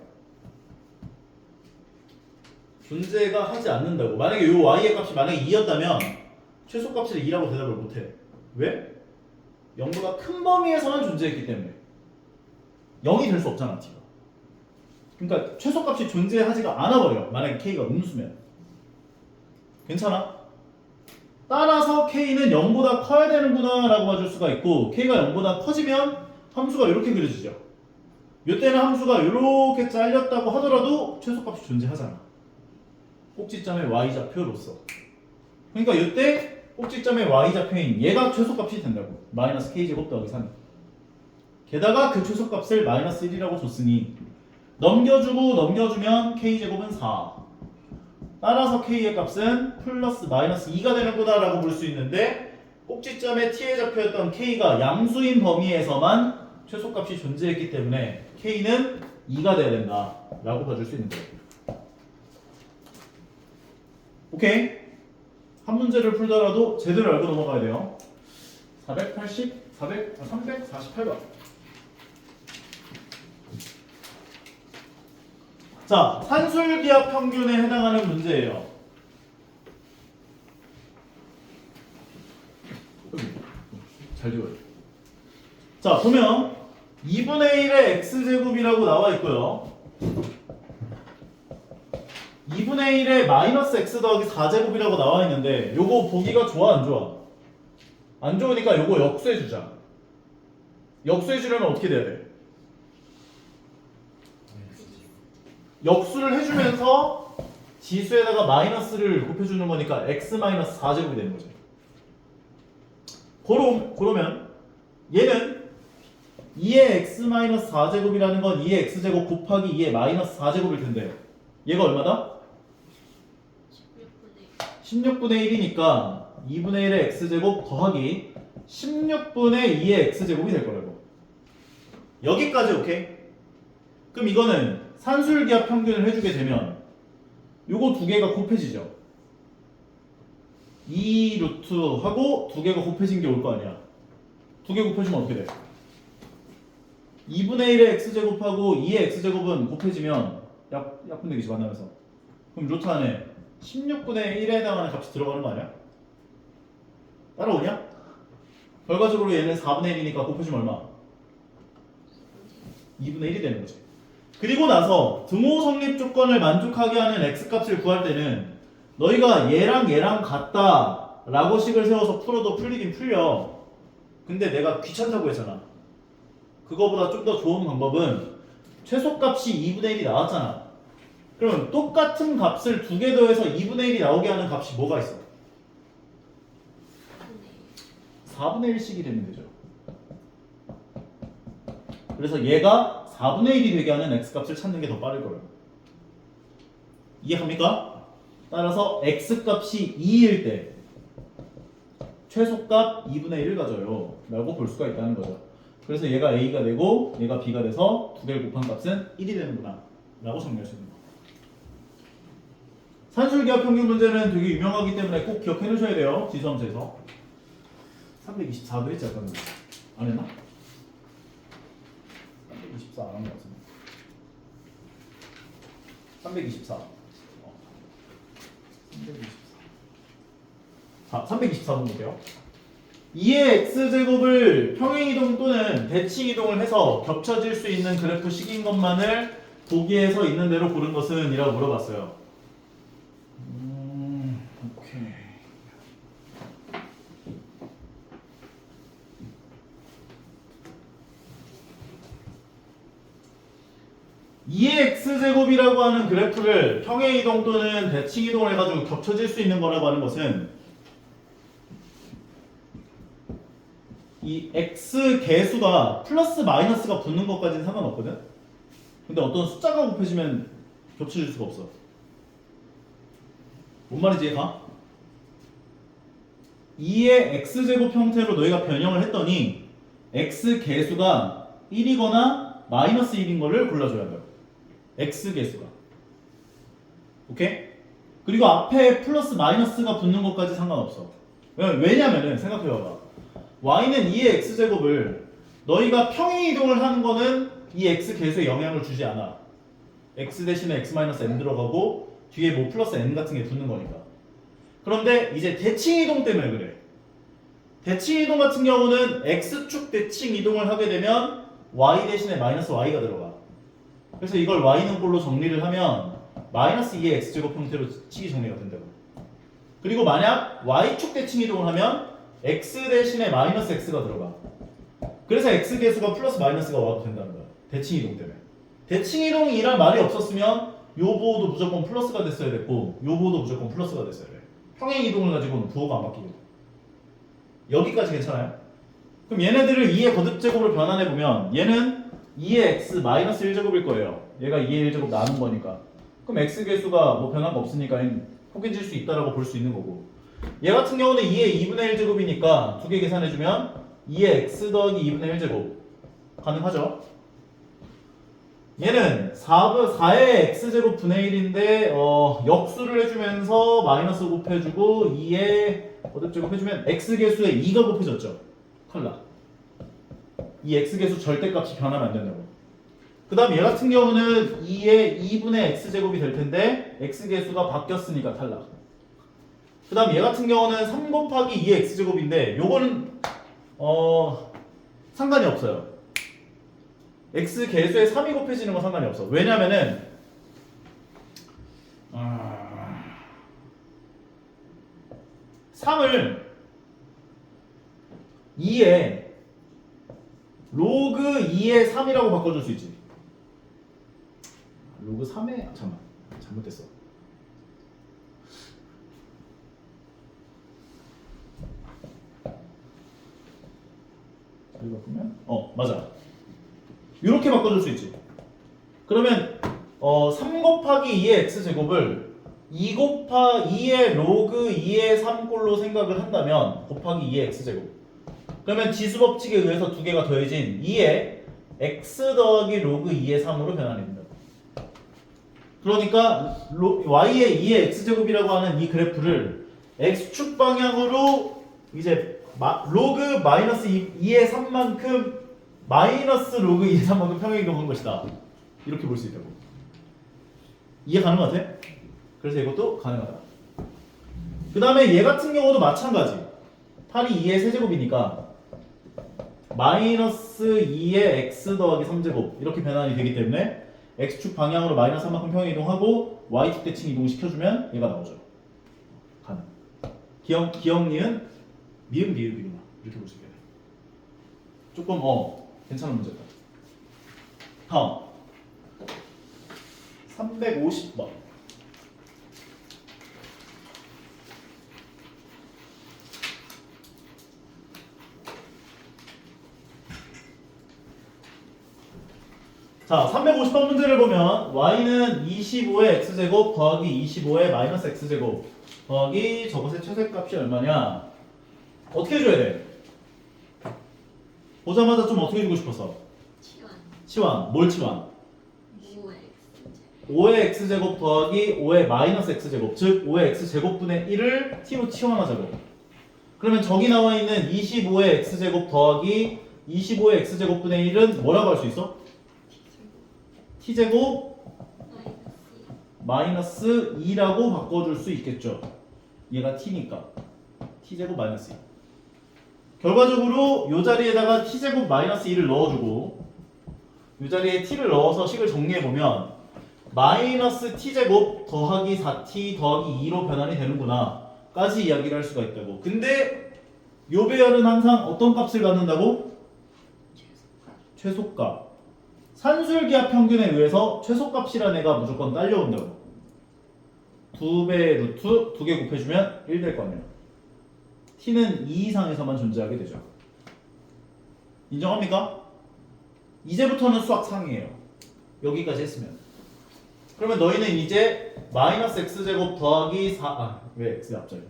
존재가 하지 않는다고. 만약에 요 y의 값이 만약에 2였다면 최소값을 2라고 대답을 못해. 왜? 0보다 큰 범위에서만 존재했기 때문에 0이 될 수 없잖아 t가. 그러니까 최소값이 존재하지가 않아버려. 만약에 k가 음수면. 괜찮아? 따라서 k는 0보다 커야 되는구나 라고 봐줄 수가 있고 k가 0보다 커지면 함수가 이렇게 그려지죠. 이때는 함수가 이렇게 잘렸다고 하더라도 최소값이 존재하잖아. 꼭지점의 y좌표로서. 그러니까 이때 꼭지점의 y좌표인 얘가 최소값이 된다고. 마이너스 k제곱 더하기 3. 게다가 그 최소값을 마이너스 1이라고 줬으니 넘겨주고 넘겨주면 k제곱은 4. 따라서 k의 값은 플러스 마이너스 2가 되는구나 라고 볼 수 있는데 꼭지점의 t의 좌표였던 k가 양수인 범위에서만 최소값이 존재했기 때문에 k는 2가 돼야 된다 라고 봐줄 수 있는 거예요. 오케이? 한 문제를 풀더라도 제대로 알고 넘어가야 돼요. 348번. 자, 산술기압 평균에 해당하는 문제예요. 잘 지워요. 자, 보면 2분의 1의 x제곱이라고 나와 있고요. 2분의 1의 마이너스 x 더하기 4제곱이라고 나와 있는데 요거 보기가 좋아 안 좋아? 안 좋으니까 요거 역수해주자. 역수해주려면 어떻게 돼야 돼? 역수를 해주면서 지수에다가 마이너스를 곱해주는 거니까 x 마이너스 4제곱이 되는 거지. 그러면 얘는 2의 x 마이너스 4제곱이라는 건 2의 x제곱 곱하기 2의 마이너스 4제곱일 텐데 얘가 얼마다? 16분의 1이니까 2분의 1의 x제곱 더하기 16분의 2의 x제곱이 될 거라고. 여기까지 오케이? 그럼 이거는 산술기압 평균을 해주게 되면 요거 두 개가 곱해지죠. 2 루트하고 두 개가 곱해진 게 올 거 아니야. 두 개 곱해지면 어떻게 돼? 2분의 1의 x제곱하고 2의 x제곱은 곱해지면 약분되기지 만나면서. 그럼 루트 안에 16분의 1에 해당하는 값이 들어가는 거 아니야? 따라오냐? 결과적으로 얘는 4분의 1이니까 곱해지면 얼마? 2분의 1이 되는 거지. 그리고 나서 등호 성립 조건을 만족하게 하는 x값을 구할 때는 너희가 얘랑 얘랑 같다 라고 식을 세워서 풀어도 풀리긴 풀려. 근데 내가 귀찮다고 했잖아. 그거보다 좀 더 좋은 방법은 최소값이 2분의 1이 나왔잖아. 그러면 똑같은 값을 두 개 더해서 2분의 1이 나오게 하는 값이 뭐가 있어? 4분의 1씩이 되면 되죠. 그래서 얘가 4분의 1이 되게 하는 x값을 찾는 게 더 빠를 거예요. 이해합니까? 따라서 x값이 2일 때 최소값 2분의 1을 가져요 라고 볼 수가 있다는 거죠. 그래서 얘가 a가 되고 얘가 b가 돼서 두 개를 곱한 값은 1이 되는구나 라고 정리할 수 있는 거예요. 산술기하 평균 문제는 되게 유명하기 때문에 꼭 기억해 놓으셔야 돼요. 지수함수에서 324도 했지 아까 안 했나? 324 안 한 것 같은데 324 자, 324번 볼게요. 2의 x제곱을 평행이동 또는 대칭이동을 해서 겹쳐질 수 있는 그래프 식인 것만을 보기에서 있는 대로 고른 것은? 이라고 물어봤어요. 오케이. 2의 x제곱이라고 하는 그래프를 평행이동 또는 대칭이동을 해가지고 겹쳐질 수 있는 거라고 하는 것은 이 x 개수가 플러스 마이너스가 붙는 것까지는 상관없거든? 근데 어떤 숫자가 곱해지면 겹쳐질 수가 없어. 뭔 말인지 이해가? 2의 x제곱 형태로 너희가 변형을 했더니 x 개수가 1이거나 마이너스 1인 거를 골라줘야 돼요. x 개수가. 오케이? 그리고 앞에 플러스 마이너스가 붙는 것까지 상관없어. 왜냐면은 생각해봐봐. y는 2의 x제곱을 너희가 평행이동을 하는 거는 이 x 개수에 영향을 주지 않아. x 대신에 x-n 들어가고 뒤에 뭐 플러스 n 같은 게 붙는 거니까. 그런데 이제 대칭이동 때문에 그래. 대칭이동 같은 경우는 x축 대칭이동을 하게 되면 y 대신에 마이너스 y가 들어가. 그래서 이걸 y는 꼴로 정리를 하면 마이너스 2의 x제곱 형태로 식이 정리가 된다고. 그리고 만약 y축 대칭이동을 하면 x 대신에 마이너스 x가 들어가. 그래서 x 개수가 플러스 마이너스가 와도 된다는 거야. 대칭이동 때문에. 대칭이동이란 말이 없었으면 요 부호도 무조건 플러스가 됐어야 됐고 요 부호도 무조건 플러스가 됐어야 돼. 평행이동을 가지고는 부호가 안 바뀌거든. 여기까지 괜찮아요? 그럼 얘네들을 2의 거듭제곱으로 변환해보면 얘는 2의 x 마이너스 1제곱일 거예요. 얘가 2의 1제곱 나눈 거니까. 그럼 x 개수가 뭐 변한 거 없으니까 포개질 수 있다라고 볼 수 있는 거고, 얘 같은 경우는 2의 2분의 1제곱이니까 두 개 계산해주면 2의 x 더하기 2분의 1제곱 가능하죠? 얘는 4의 x제곱 분의 1인데 역수를 해주면서 마이너스 곱해주고 2의 거듭제곱 해주면 x개수에 2가 곱해졌죠. 탈락. 이 x개수 절대값이 변하면 안 된다고. 그 다음 얘 같은 경우는 2의 2분의 x제곱이 될 텐데 x개수가 바뀌었으니까 탈락. 그 다음 얘 같은 경우는 3 곱하기 2의 x제곱인데 요거는 상관이 없어요. x 개수에 3이 곱해지는 건 상관이 없어. 왜냐면은 3을 2에 로그 2의 3이라고 바꿔줄 수 있지. 로그 3에 잠깐만 잘못됐어. 여기 바꾸면 맞아. 이렇게 바꿔줄 수 있지. 그러면 3 곱하기 2의 x제곱을 2 의 로그 2의 3꼴로 생각을 한다면 곱하기 2의 x제곱, 그러면 지수법칙에 의해서 두 개가 더해진 2의 x 더하기 로그 2의 3으로 변환이 된다. 그러니까 y의 2의 x제곱이라고 하는 이 그래프를 x축 방향으로 이제 로그 마이너스 2의 3만큼 마이너스 로그 2의 3만큼 평행 이동한 것이다. 이렇게 볼 수 있다고. 이해 가는 것 같아? 그래서 이것도 가능하다. 그 다음에 얘 같은 경우도 마찬가지. 8이 2의 세제곱이니까 마이너스 2의 x 더하기 3제곱 이렇게 변환이 되기 때문에 x축 방향으로 마이너스 3만큼 평행 이동하고 y축 대칭 이동시켜주면 얘가 나오죠. 가능. 기억 니은 미음 비읍이구나. 이렇게 볼 수 있겠네. 조금 괜찮은 문제다. 다음 350번. 자, 350번 문제를 보면 y는 25의 x제곱 더하기 25의 마이너스 x제곱 더하기 저것의 최소값이 얼마냐? 어떻게 해줘야 돼? 보자마자 좀 어떻게 주고 싶었어? 치환. 뭘 치환? 5의 x제곱 더하기 5의 마이너스 x제곱, 즉 5의 x제곱분의 1을 t로 치환하자고. 그러면 저기 나와 있는 25의 x제곱 더하기 25의 x제곱분의 1은 뭐라고 할 수 있어? t제곱 마이너스 2라고 바꿔줄 수 있겠죠. 얘가 t니까 t제곱 마이너스 2. 결과적으로 이 자리에다가 t제곱 마이너스 2를 넣어주고 이 자리에 t를 넣어서 식을 정리해보면 마이너스 t제곱 더하기 4t 더하기 2로 변환이 되는구나 까지 이야기를 할 수가 있다고. 근데 요 배열은 항상 어떤 값을 갖는다고? 최소값. 산술기하 평균에 의해서 최소값이라는 애가 무조건 딸려온다고. 2배 루트 2개 곱해주면 1 될 거 아니야. t는 2 이상에서만 존재하게 되죠. 인정합니까? 이제부터는 수학 상이에요. 여기까지 했으면. 그러면 너희는 이제 마이너스 x제곱 더하기 왜 x의 앞자리?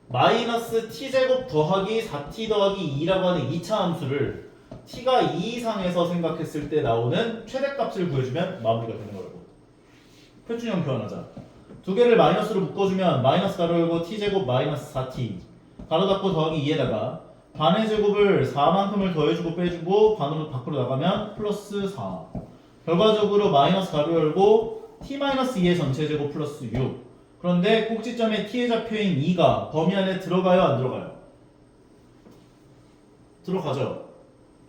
마이너스 t제곱 더하기 4t 더하기 2라고 하는 2차 함수를 t가 2 이상에서 생각했을 때 나오는 최대값을 구해주면 마무리가 되는 거라고. 표준형 교환하자. 두 개를 마이너스로 묶어주면 마이너스 가로 열고 t제곱 마이너스 4t 가로 닫고 더하기 2에다가 반의 제곱을 4만큼을 더해주고 빼주고 반으로 밖으로 나가면 플러스 4. 결과적으로 마이너스 가로 열고 t-2의 전체 제곱 플러스 6. 그런데 꼭지점에 t에 잡혀있는 2가 범위 안에 들어가요 안 들어가요? 들어가죠.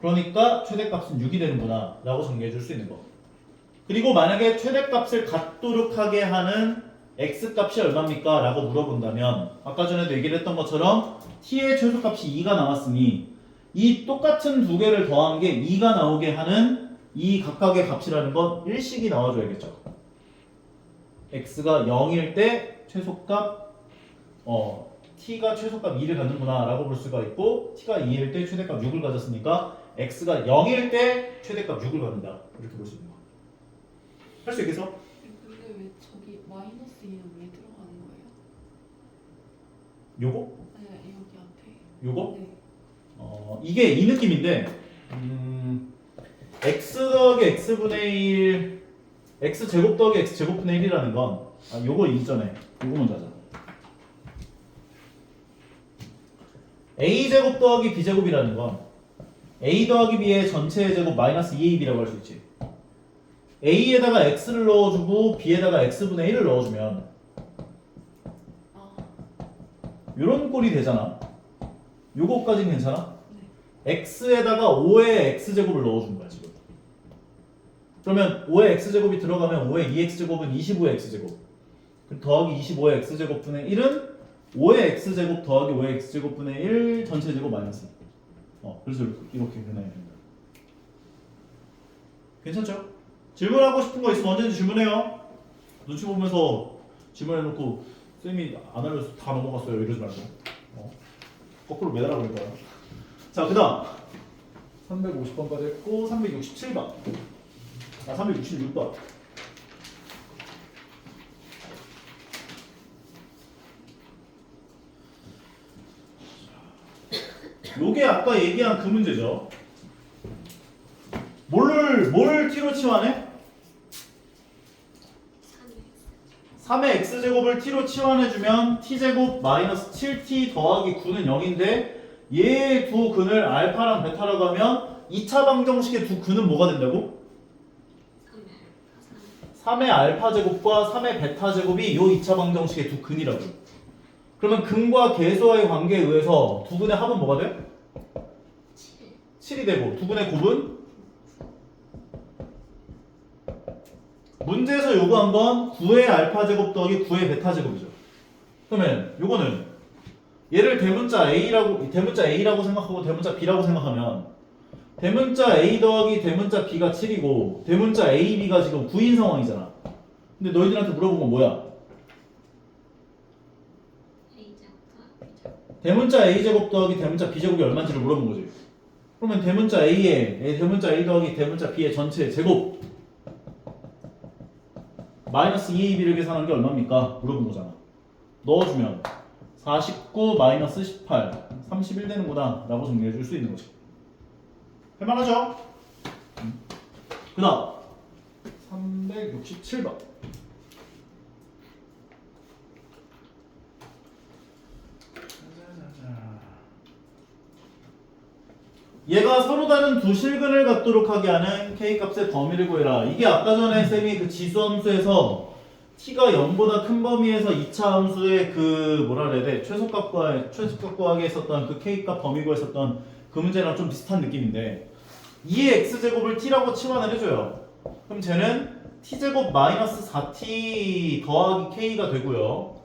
그러니까 최대값은 6이 되는구나 라고 정리해 줄 수 있는 거. 그리고 만약에 최대값을 갖도록 하게 하는 x값이 얼마입니까? 라고 물어본다면 아까 전에도 얘기를 했던 것처럼 t의 최소값이 2가 나왔으니 이 똑같은 두 개를 더한 게 2가 나오게 하는 이 각각의 값이라는 건 일식이 나와줘야겠죠. x가 0일 때 최소값 t가 최소값 2를 갖는구나 라고 볼 수가 있고 t가 2일 때 최대값 6을 가졌으니까 x가 0일 때 최대값 6을 갖는다 이렇게 볼 수 있는 거야. 할 수 있겠어? 근데 왜 저기 마이너스 2는 왜 들어가는 거예요? 요거? 네, 여기한테. 요거? 네. 이게 이 느낌인데 x 더하기 x분의 1 x제곱 더하기 x제곱분의 1이라는 건 요거 이전에 요거 먼저 하자. a제곱 더하기 b제곱이라는 건 a 더하기 b의 전체 제곱 마이너스 2ab라고 할 수 있지. a에다가 x를 넣어주고 b에다가 x분의 1을 넣어주면 요런 꼴이 되잖아. 요거까지는 괜찮아? x에다가 5의 x제곱을 넣어준 거야 지금. 그러면 5의 x제곱이 들어가면 5의 2x제곱은 25의 x제곱 더하기 25의 x제곱분의 1은 5의 x제곱 더하기 5의 x제곱분의 1 전체 제곱 마이너스 2. 그래서 이렇게 변화해 됩니다. 괜찮죠? 질문하고 싶은 거 있으면 언제든지 질문해요. 눈치 보면서 질문해놓고 쌤이 안 알려서 다 넘어갔어요 이러지 말고 거꾸로 매달아 버릴 거야. 자, 그 다음 350번까지 했고 367번 366번. 요게 아까 얘기한 그 문제죠. 뭘 t로 치환해? 3의 x제곱을 t로 치환해주면 t제곱 마이너스 7t 더하기 9는 0인데 얘 두 근을 알파랑 베타라고 하면 2차 방정식의 두 근은 뭐가 된다고? 3의 알파 제곱과 3의 베타 제곱이 요 2차 방정식의 두 근이라고. 그러면 근과 계수와의 관계에 의해서 두 근의 합은 뭐가 돼? 7이 되고 두 근의 곱은? 문제에서 요구한 건 9의 알파 제곱 더하기 9의 베타 제곱이죠. 그러면 요거는 얘를 대문자 A라고 생각하고 대문자 B라고 생각하면 대문자 A 더하기 대문자 B가 7이고 대문자 A, B가 지금 9인 상황이잖아. 근데 너희들한테 물어본 건 뭐야? 대문자 A 제곱 더하기 대문자 B 제곱이 얼마인지를 물어본 거지. 그러면 대문자 대문자 A 더하기 대문자 B의 전체 제곱 마이너스 2AB를 계산한 게 얼마입니까? 물어본 거잖아. 넣어주면 49 마이너스 18 31 되는구나 라고 정리해 줄 수 있는 거지. 할만하죠? 그 다음 367번 얘가 서로 다른 두 실근을 갖도록 하게 하는 K값의 범위를 구해라. 이게 아까 전에 쌤이 그 지수함수에서 t가 0보다 큰 범위에서 2차 함수의 그 뭐라 그래야 돼? 최소값 구하기 했었던 그 K값 범위 구했었던 그 문제랑 좀 비슷한 느낌인데 2의 x제곱을 t라고 치환을 해줘요. 그럼 쟤는 t제곱 마이너스 4t 더하기 k가 되고요.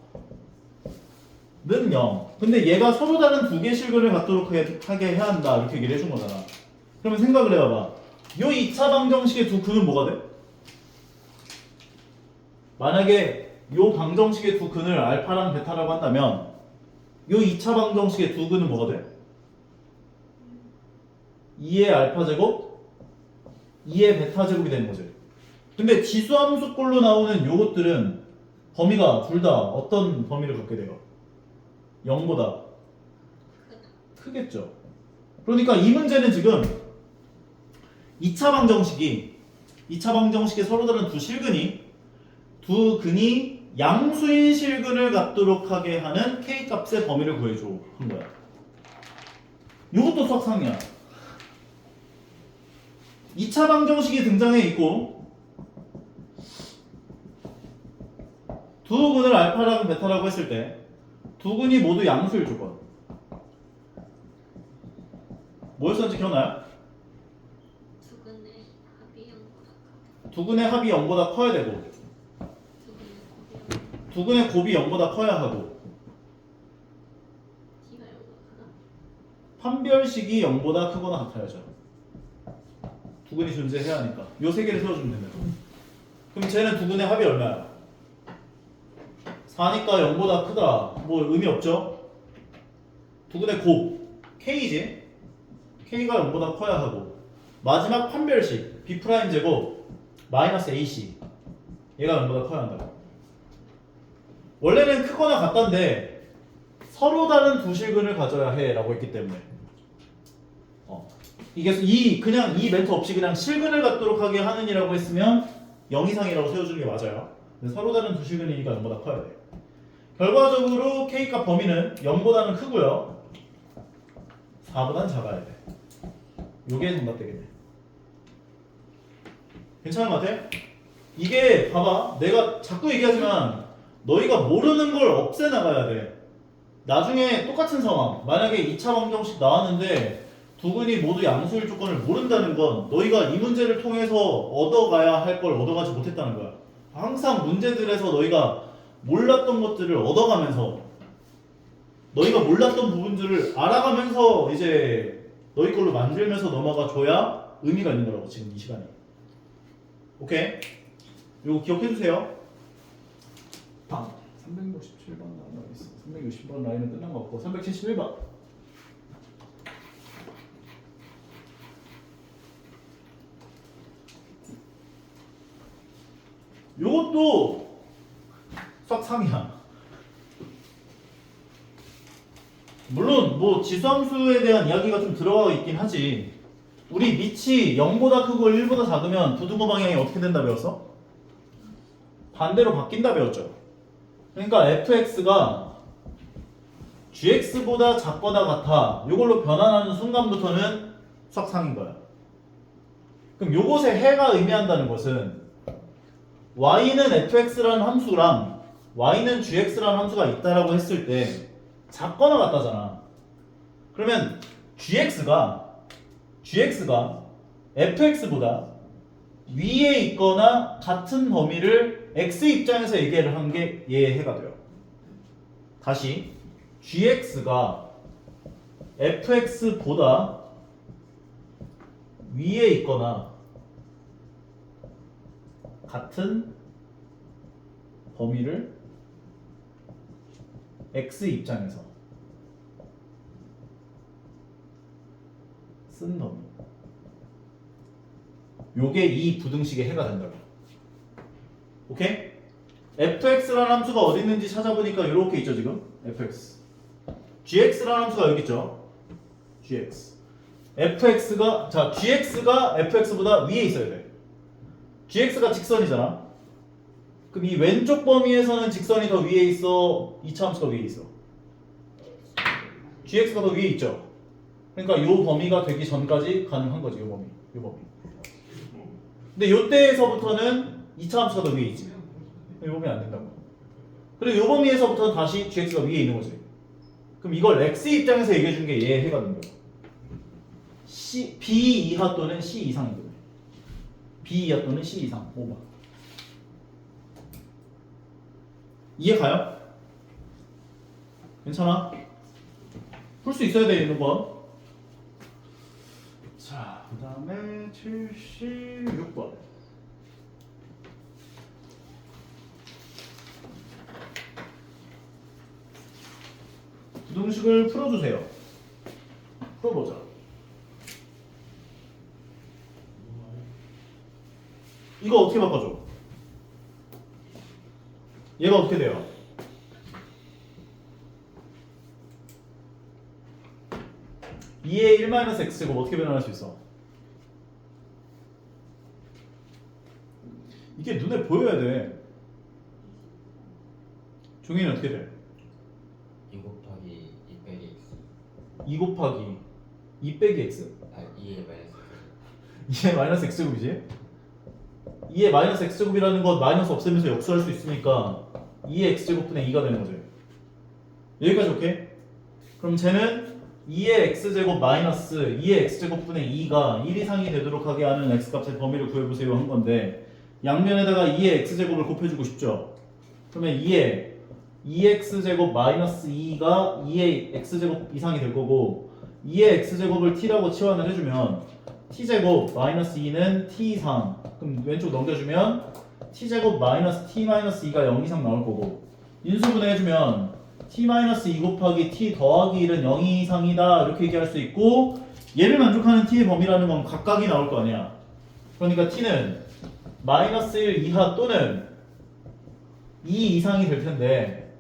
는 0. 근데 얘가 서로 다른 두 개의 실근을 갖도록 하게 해야 한다. 이렇게 얘기를 해준 거잖아. 그러면 생각을 해봐봐. 요 2차 방정식의 두 근은 뭐가 돼? 만약에 요 방정식의 두 근을 알파랑 베타라고 한다면 요 2차 방정식의 두 근은 뭐가 돼? 2의 알파 제곱, 2의 베타 제곱이 되는 거지. 근데 지수함수꼴로 나오는 요것들은 범위가 둘 다 어떤 범위를 갖게 돼요? 0보다 크겠죠. 그러니까 이 문제는 지금 2차 방정식에 서로 다른 두 근이 양수인 실근을 갖도록 하게 하는 K값의 범위를 구해줘 한 거야. 이것도 수학상이야. 2차 방정식이 등장해 있고 두 근을 알파라고 베타라고 했을 때 두 근이 모두 양수일 조건. 뭐였었는지 기억나요? 두 근의 합이 0보다 커야 되고 두 근의 곱이 0보다 커야 하고 판별식이 0보다 크거나 같아야죠. 두 근이 존재해야 하니까 요 세 개를 세워주면 됩니다. 그럼 쟤는 두 근의 합이 얼마야? 4니까 0보다 크다. 뭐 의미 없죠? 두 근의 곱 K지? K가 0보다 커야 하고 마지막 판별식 B' 제곱 마이너스 AC 얘가 0보다 커야 한다고. 원래는 크거나 같다인데 서로 다른 두 실근을 가져야 해 라고 했기 때문에 이게 그냥 이 멘트 없이 그냥 실근을 갖도록 하게 하느니라고 했으면 0 이상이라고 세워주는 게 맞아요. 근데 서로 다른 두 실근이니까 0보다 커야 돼. 결과적으로 K값 범위는 0보다는 크고요 4보다는 작아야 돼. 요게 정답 되겠네. 괜찮은 것 같아? 이게 봐봐 내가 자꾸 얘기하지만 너희가 모르는 걸 없애나가야 돼. 나중에 똑같은 상황 만약에 2차 방정식 나왔는데 두 근이 모두 양수일 조건을 모른다는 건 너희가 이 문제를 통해서 얻어가야 할 걸 얻어가지 못했다는 거야. 항상 문제들에서 너희가 몰랐던 것들을 얻어가면서 너희가 몰랐던 부분들을 알아가면서 이제 너희 걸로 만들면서 넘어가 줘야 의미가 있는 거라고 지금 이 시간에. 오케이? 이거 기억해주세요. 다음 367번 라인 있어. 360번 라인은 끝난 거 없고 371번. 요것도 수학상이야. 물론 뭐 지수함수에 대한 이야기가 좀 들어가 있긴 하지. 우리 밑이 0보다 크고 1보다 작으면 부등호 방향이 어떻게 된다 배웠어? 반대로 바뀐다 배웠죠. 그러니까 fx가 gx보다 작거나 같아. 이걸로 변환하는 순간부터는 수학상인 거야. 그럼 요것의 해가 의미한다는 것은 y는 fx라는 함수랑 y는 gx라는 함수가 있다라고 했을 때 작거나 같다잖아. 그러면 gx가 fx보다 위에 있거나 같은 범위를 x 입장에서 얘기를 한 게 얘의 해가 돼요. 다시 gx가 fx보다 위에 있거나 같은 범위를 x 입장에서 쓴 범위. 요게 이 부등식의 해가 된다고. 오케이? fx라는 함수가 어디 있는지 찾아보니까 이렇게 있죠 지금. fx. gx라는 함수가 여기 있죠. gx. gx가 fx보다 위에 있어야 돼. gx가 직선이잖아. 그럼 이 왼쪽 범위에서는 직선이 더 위에 있어, 2차 함수가 위에 있어. gx가 더 위에 있죠. 그러니까 요 범위가 되기 전까지 가능한 거지, 요 범위. 근데 요때에서부터는 2차 함수가 더 위에 있지. 요 범위 안 된다고. 그리고 요 범위에서부터는 다시 gx가 위에 있는 거지. 그럼 이걸 x 입장에서 얘기해 준 게 얘 해가 된 거야. b 이하 또는 c 이상인 거야. b 이하 또는 c 이상. 5번. 이해 가요? 괜찮아? 풀 수 있어야 돼, 있는 건. 자, 그 다음에 76번. 부등식을 풀어주세요. 풀어보자. 이거 어떻게 바꿔줘? 얘가 어떻게 돼요? (2의 1-x제곱) 어떻게 변환할 수 있어? 이게 눈에 보여야 돼. 종이는 어떻게 돼? 2 곱하기 2 빼기 x 2 곱하기 2 빼기 x? 2의 마이너스 2의 마이너스 x제곱이지? 2의 마이너스 x제곱이라는 건 마이너스 없애면서 역수할 수 있으니까 2의 x제곱분의 2가 되는 거지. 여기까지 오케이? 그럼 쟤는 2의 x제곱 마이너스 2의 x제곱분의 2가 1 이상이 되도록 하게 하는 x값의 범위를 구해보세요 한 건데 양면에다가 2의 x제곱을 곱해주고 싶죠? 그러면 2x제곱 마이너스 2가 2의 x제곱 이상이 될 거고 2의 x제곱을 t라고 치환을 해주면 t제곱 마이너스 2는 t 이상. 그럼 왼쪽 넘겨주면 t제곱 마이너스 t 마이너스 2가 0 이상 나올 거고 인수분해 해주면 t-2 곱하기 t 더하기 1은 0 이상이다 이렇게 얘기할 수 있고 얘를 만족하는 t의 범위라는 건 각각이 나올 거 아니야. 그러니까 t는 마이너스 1 이하 또는 2 이상이 될 텐데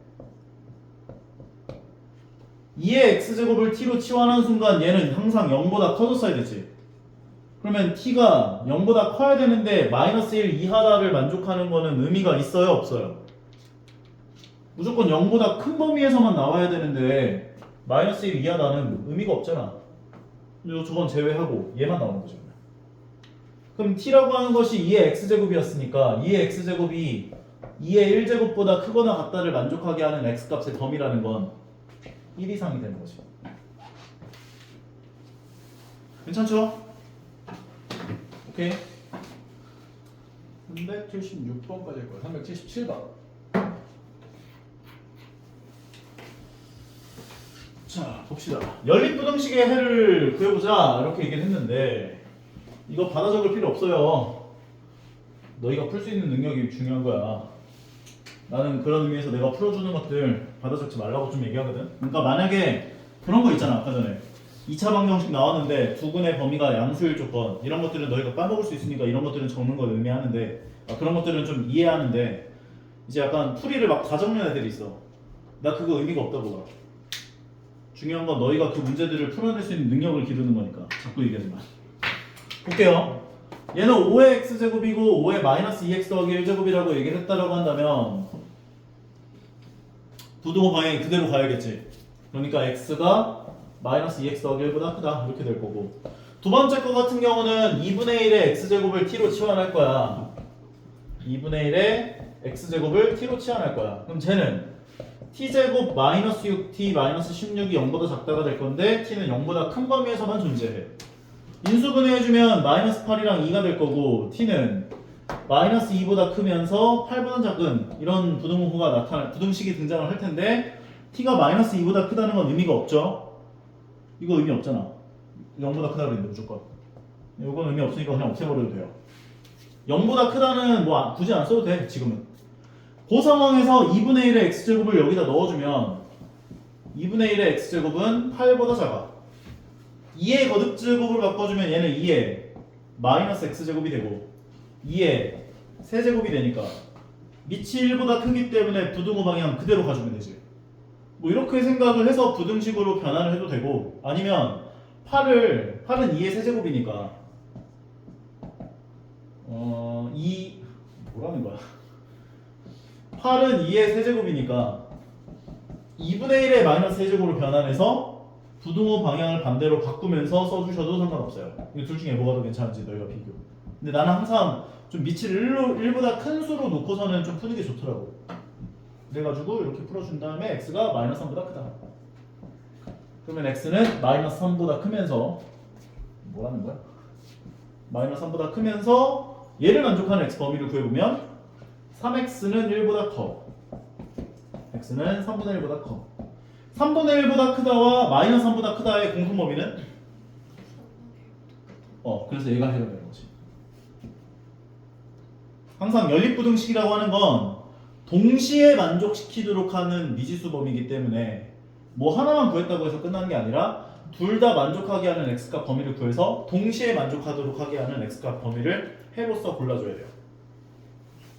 2의 x제곱을 t로 치환하는 순간 얘는 항상 0보다 커졌어야 되지. 그러면 t가 0보다 커야 되는데 마이너스 1 이하다를 만족하는 거는 의미가 있어요 없어요? 무조건 0보다 큰 범위에서만 나와야 되는데 마이너스 1 이하다는 의미가 없잖아. 저건 제외하고 얘만 나오는 거죠. 그럼 t라고 하는 것이 2의 x제곱이었으니까 2의 x제곱이 2의 1제곱보다 크거나 같다를 만족하게 하는 x값의 범위라는 건 1 이상이 되는 거지. 괜찮죠? 오케이. 376번까지 할 거야. 377번. 자, 봅시다. 연립부등식의 해를 구해보자 이렇게 얘기를 했는데 이거 받아 적을 필요 없어요. 너희가 풀 수 있는 능력이 중요한 거야. 나는 그런 의미에서 내가 풀어주는 것들 받아 적지 말라고 좀 얘기하거든. 그러니까 만약에 그런 거 있잖아. 아까 전에 2차 방정식 나왔는데 두근의 범위가 양수일 조건 이런 것들은 너희가 까먹을 수 있으니까 이런 것들은 적는 걸 의미하는데 그런 것들은 좀 이해하는데 이제 약간 풀이를 막 다 적는 애들이 있어. 나 그거 의미가 없다고 봐. 중요한 건 너희가 그 문제들을 풀어낼 수 있는 능력을 기르는 거니까 자꾸 얘기하지 마. 볼게요. 얘는 5의 x제곱이고 5의 마이너스 2x 더하기 1제곱이라고 얘기를 했다라고 한다면 부등호 방향이 그대로 가야겠지. 그러니까 x가 마이너스 2x 더하기 1보다 크다 이렇게 될 거고, 두 번째 거 같은 경우는 2분의 1의 x제곱을 t로 치환할 거야. 2분의 1의 x제곱을 t로 치환할 거야. 그럼 쟤는 t제곱 마이너스 6t 마이너스 16이 0보다 작다가 될 건데 t는 0보다 큰 범위에서만 존재해. 인수분해해주면 마이너스 8이랑 2가 될 거고, t는 마이너스 2보다 크면서 8보다 작은 이런 부등식이 등장을 할 텐데, t가 마이너스 2보다 크다는 건 의미가 없죠. 이거 의미 없잖아. 0보다 크다 그랬는데 무조건. 이건 의미 없으니까 그냥 없애버려도 돼요. 0보다 크다는 뭐 굳이 안 써도 돼 지금은. 그 상황에서 2분의 1의 x제곱을 여기다 넣어주면 2분의 1의 x제곱은 8보다 작아. 2의 거듭제곱을 바꿔주면 얘는 2의 마이너스 x제곱이 되고 2의 세제곱이 되니까 밑이 1보다 크기 때문에 부등호 방향 그대로 가주면 되지. 뭐 이렇게 생각을 해서 부등식으로 변환을 해도 되고, 아니면 8은 2의 세제곱이니까 뭐라는 거야? 8은 2의 세제곱이니까 2분의 1의 마이너스 세제곱으로 변환해서 부등호 방향을 반대로 바꾸면서 써주셔도 상관없어요. 이 둘 중에 뭐가 더 괜찮은지 너희가 비교. 근데 나는 항상 좀 밑을 1보다 큰 수로 놓고서는 좀 푸는 게 좋더라고. 그래가지고 이렇게 풀어준 다음에 x가 마이너스 3보다 크다. 그러면 x는 마이너스 3보다 크면서 뭐라는 거야? 마이너스 3보다 크면서 얘를 만족하는 x 범위를 구해보면 3x는 1보다 커. x는 3분의 1보다 커. 3분의 1보다 크다와 마이너스 3보다 크다의 공통 범위는? 그래서 얘가 해결되는 거지. 항상 연립부등식이라고 하는 건 동시에 만족시키도록 하는 미지수 범위이기 때문에 뭐 하나만 구했다고 해서 끝나는 게 아니라 둘 다 만족하게 하는 x값 범위를 구해서 동시에 만족하도록 하게 하는 x값 범위를 해로써 골라줘야 돼요.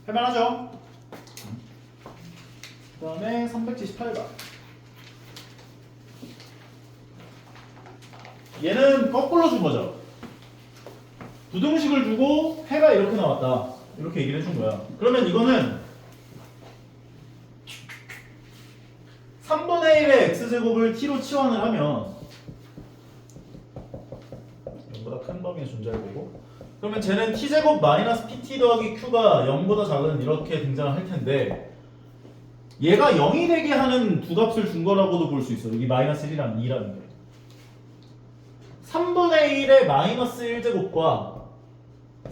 할만하죠? 그 다음에 378번. 얘는 거꾸로 준 거죠. 부등식을 주고 해가 이렇게 나왔다. 이렇게 얘기를 해준 거야. 그러면 이거는 3분의 1의 x제곱을 t로 치환을 하면 0보다 큰 범위에 존재할 거고, 그러면 쟤는 t제곱 마이너스 pt 더하기 q가 0보다 작은 이렇게 등장을 할 텐데, 얘가 0이 되게 하는 두 값을 준 거라고도 볼 수 있어. 여기 마이너스 1이랑 2라는 게. 3분의 1의 마이너스 1제곱과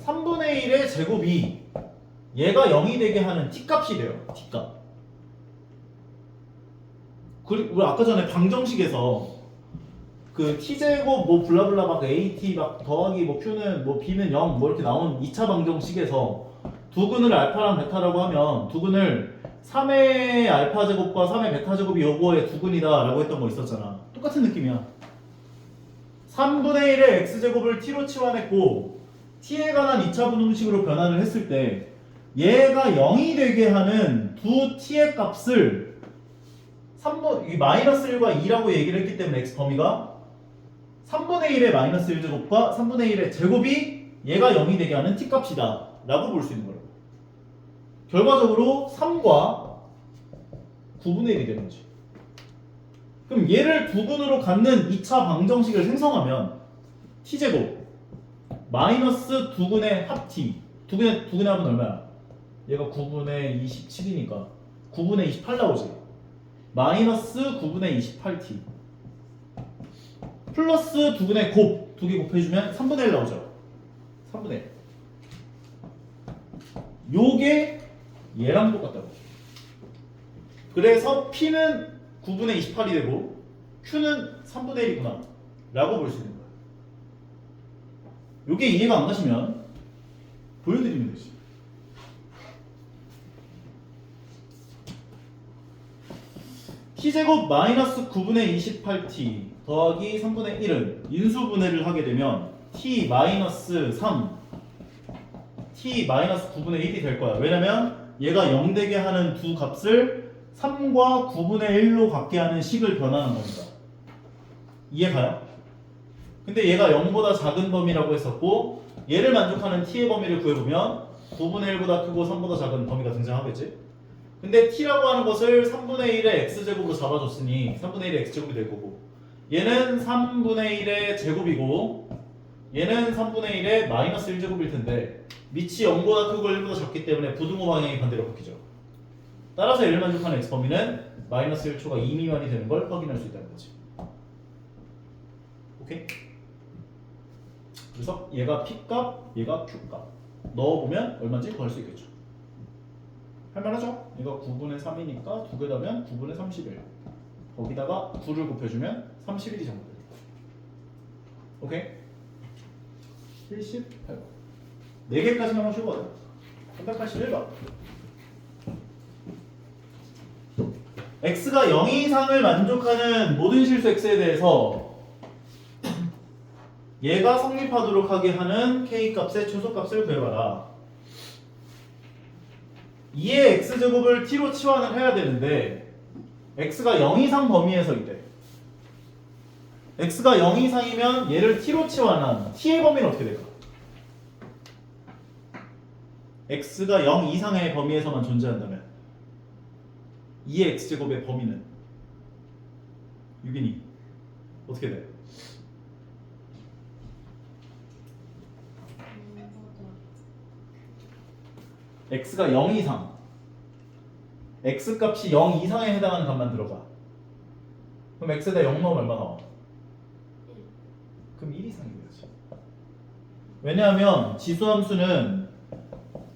3분의 1의 제곱이 얘가 0이 되게 하는 t값이 돼요. t값. 우리 아까 전에 방정식에서 그 t제곱 뭐 블라블라 막 at 막 더하기 뭐 q는 뭐 b는 0 뭐 이렇게 나온 2차 방정식에서 두근을 알파랑 베타라고 하면 두근을 3의 알파 제곱과 3의 베타 제곱이 요거의 두근이다 라고 했던 거 있었잖아. 똑같은 느낌이야. 3분의 1의 x제곱을 t로 치환했고 t에 관한 2차 분동식으로 변환을 했을 때 얘가 0이 되게 하는 두 t의 값을 이 마이너스 1과 2라고 얘기를 했기 때문에 x 범위가 3분의 1의 마이너스 1제곱과 3분의 1의 제곱이 얘가 0이 되게 하는 t값이다 라고 볼 수 있는 거예요. 결과적으로 3과 9분의 1이 되는 거지. 그럼 얘를 두근으로 갖는 2차 방정식을 생성하면 t제곱 마이너스 두근의 합 t, 두근의 합은 얼마야? 얘가 9분의 27이니까 9분의 28 나오지. 마이너스 9분의 28t 플러스 두근의 곱, 두 개 곱해주면 3분의 1 나오죠. 3분의 1. 요게 얘랑 똑같다고. 그래서 p는 9분의 28이 되고 q는 3분의 1이구나 라고 볼 수 있는 거야. 요게 이해가 안 가시면 보여드리면 되지. t제곱 마이너스 9분의 28t 더하기 3분의 1은 인수분해를 하게 되면 t 마이너스 3 t 마이너스 9분의 1이 될 거야. 왜냐면 얘가 0 되게 하는 두 값을 3과 9분의 1로 갖게 하는 식을 변하는 겁니다. 이해가요? 근데 얘가 0보다 작은 범위라고 했었고 얘를 만족하는 t의 범위를 구해보면 9분의 1보다 크고 3보다 작은 범위가 등장하겠지? 근데 t라고 하는 것을 3분의 1의 x제곱으로 잡아줬으니 3분의 1의 x제곱이 될 거고 얘는 3분의 1의 제곱이고 얘는 3분의 1의 마이너스 1제곱일 텐데 밑이 0보다 크고 1보다 작기 때문에 부등호 방향이 반대로 바뀌죠. 따라서 얘를 만족하는 x범위는 마이너스 1초가 2 미만이 되는 걸 확인할 수 있다는 거지. 오케이? 그래서 얘가 P값, 얘가 Q값 넣어보면 얼마인지 구할 수 있겠죠. 할만하죠? 얘가 9분의 3이니까 두 개 더하면 9분의 31 거기다가 9를 곱해주면 31이 정도 됩니다. 오케이? 78번 4개까지만 하면 쉬우거든. 381번 x가 0 이상을 만족하는 모든 실수 x에 대해서 얘가 성립하도록 하게 하는 k값의 최소값을 구해봐라. 2의 x제곱을 t로 치환을 해야 되는데 x가 0 이상 범위에서 있대. x가 0 이상이면 얘를 t로 치환한 t의 범위는 어떻게 될까? x가 0 이상의 범위에서만 존재한다면 2의 x제곱의 범위는 유빈이 어떻게 돼? x가 0 이상 x값이 0 이상에 해당하는 값만 들어가. 그럼 x에다 0 넣으면 얼마 나와? 그럼 1 이상이 되지. 왜냐하면 지수함수는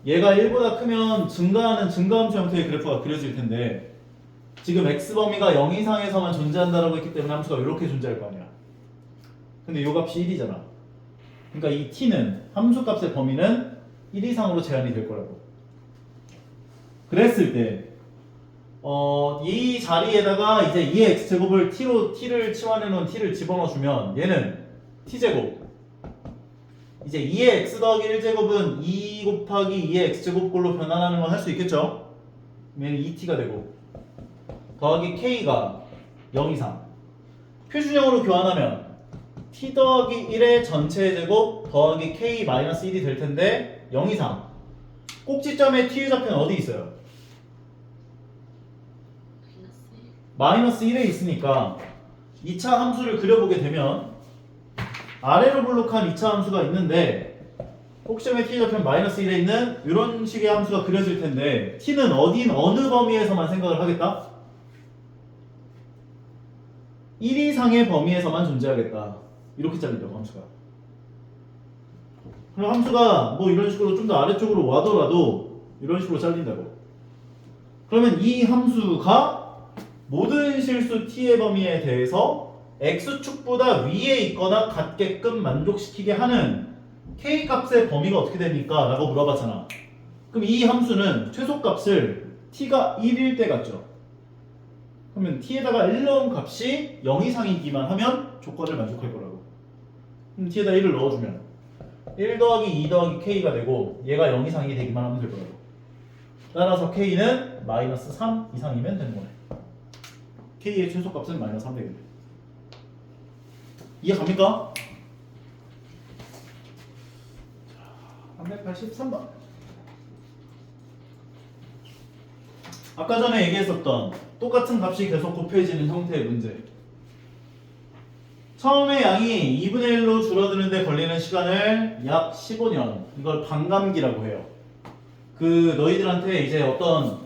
얘가 1보다 크면 증가하는 증가함수 형태의 그래프가 그려질 텐데 지금 x범위가 0 이상에서만 존재한다라고 했기 때문에 함수가 이렇게 존재할 거 아니야. 근데 요 값이 1이잖아. 그러니까 이 t는 함수값의 범위는 1 이상으로 제한이 될 거라고. 그랬을 때 이 자리에다가 이제 2의 x제곱을 t를 치환해 놓은 t를 집어넣어주면 얘는 t제곱 이제 2의 x 더하기 1제곱은 2 곱하기 2의 x제곱꼴로 변환하는 건 할 수 있겠죠? 얘는 2t가 되고 더하기 k가 0 이상 표준형으로 교환하면 t 더하기 1의 전체 제곱 더하기 k 마이너스 1이 될 텐데 0 이상 꼭지점에 t의 좌표는 어디 있어요? 마이너스 1에 있으니까 2차 함수를 그려보게 되면 아래로 블록한 2차 함수가 있는데 꼭지점에 t의 좌표는 마이너스 1에 있는 이런 식의 함수가 그려질 텐데 t는 어느 범위에서만 생각을 하겠다? 1 이상의 범위에서만 존재하겠다. 이렇게 잘린다고 함수가. 그럼 함수가 뭐 이런 식으로 좀 더 아래쪽으로 와더라도 이런 식으로 잘린다고. 그러면 이 함수가 모든 실수 t의 범위에 대해서 x축보다 위에 있거나 같게끔 만족시키게 하는 k값의 범위가 어떻게 됩니까? 라고 물어봤잖아. 그럼 이 함수는 최소값을 t가 1일 때 같죠? 그러면 t에다가 1 넣은 값이 0 이상이기만 하면 조건을 만족할 거라고. 그럼 t에다 1을 넣어주면 1 더하기 2 더하기 k가 되고 얘가 0 이상이 되기만 하면 될 거라고. 따라서 k는 마이너스 3 이상이면 되는 거네. k의 최소값은 마이너스 3 되겠네. 이해 갑니까? 383번. 아까 전에 얘기했었던 똑같은 값이 계속 곱해지는 형태의 문제. 처음에 양이 2분의 1로 줄어드는데 걸리는 시간을 약 15년. 이걸 반감기라고 해요. 너희들한테 이제 어떤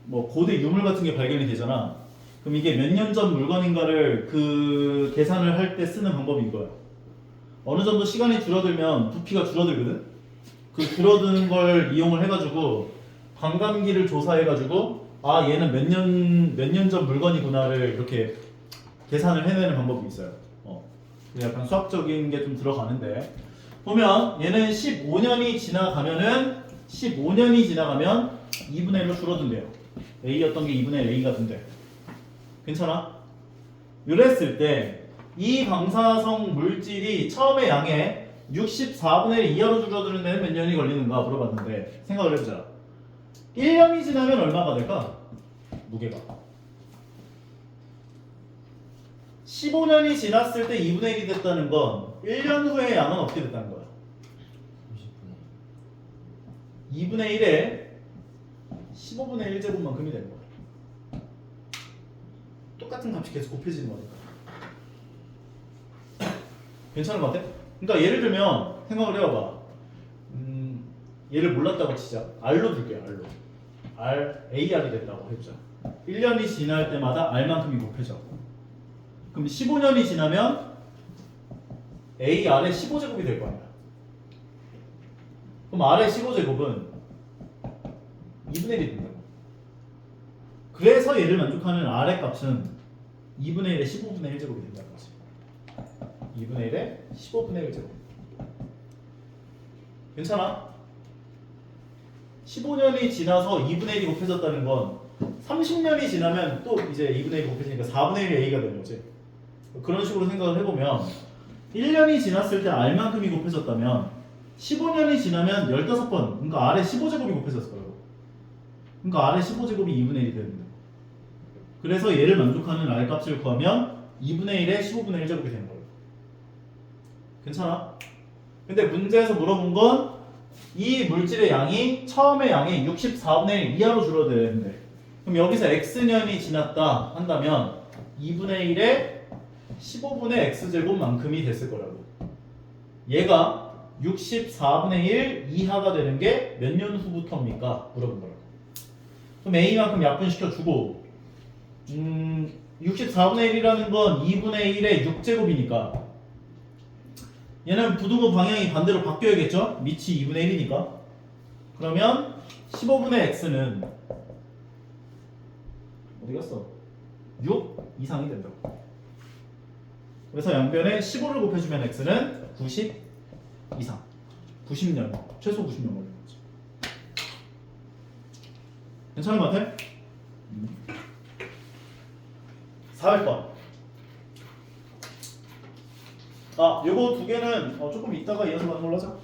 뭐 고대 유물 같은 게 발견이 되잖아. 그럼 이게 몇 년 전 물건인가를 계산을 할 때 쓰는 방법이 이거야. 어느 정도 시간이 줄어들면 부피가 줄어들거든. 그 줄어드는 걸 이용을 해가지고 반감기를 조사해가지고 얘는 몇 년 전 물건이구나를 이렇게 계산을 해내는 방법이 있어요. 약간 수학적인 게 좀 들어가는데 보면 얘는 15년이 지나가면 2분의 1로 줄어든대요. A였던 게 2분의 1 A가 된대. 괜찮아? 이랬을 때 이 방사성 물질이 처음에 양에 64분의 1 이하로 줄어드는 데는 몇 년이 걸리는가 물어봤는데 생각을 해보자. 1년이 지나면 얼마가 될까? 무게가 15년이 지났을 때 2분의 1이 됐다는 건 1년 후의 양은 어떻게 됐다는 거야? 30분의 2분의 1에 15분의 1제곱만큼이 되는 거야. 똑같은 값이 계속 곱해지는 거니까. 괜찮은 것 같아? 그러니까 예를 들면 생각을 해봐봐. 얘를 몰랐다고 치자. R로 둘게요. R로. AR이 됐다고 해보자. 1년이 지날 때마다 R만큼이 곱해져. 그럼 15년이 지나면 AR의 15제곱이 될 거 아니야. 그럼 R의 15제곱은 2분의 1이 된다고. 그래서 얘를 만족하는 R의 값은 2분의 1의 15분의 1제곱이 된다는 거지. 2분의 1의 15분의 1제곱. 괜찮아? 15년이 지나서 2분의 1이 곱해졌다는 건 30년이 지나면 또 이제 2분의 1이 곱해지니까 4분의 1이 A가 되는 거지. 그런 식으로 생각을 해보면 1년이 지났을 때 R만큼이 곱해졌다면 15년이 지나면 15번, 그러니까 R의 15제곱이 곱해졌을 거라고. 그러니까 R의 15제곱이 2분의 1이 되는 거야. 그래서 얘를 만족하는 R 값을 구하면 2분의 1에 15분의 1제곱이 되는 거예요. 괜찮아? 근데 문제에서 물어본 건 이 물질의 양이 처음의 양이 64분의 1 이하로 줄어들어야 되는데, 그럼 여기서 x년이 지났다 한다면 2분의 1에 15분의 x제곱만큼이 됐을 거라고. 얘가 64분의 1 이하가 되는 게 몇 년 후부터입니까? 물어본 거라고. 그럼 a만큼 약분시켜주고 64분의 1이라는 건 2분의 1의 6제곱이니까 얘는 부등호 방향이 반대로 바뀌어야겠죠? 밑이 2분의 1이니까. 그러면 15분의 x는 어디 갔어? 6 이상이 된다고. 그래서 양변에 15를 곱해주면 x는 90 이상. 90년. 최소 90년 걸리는 거죠. 괜찮은 것 같아? 400번. 요거 두 개는 조금 이따가 이어서 가는 걸로 하자.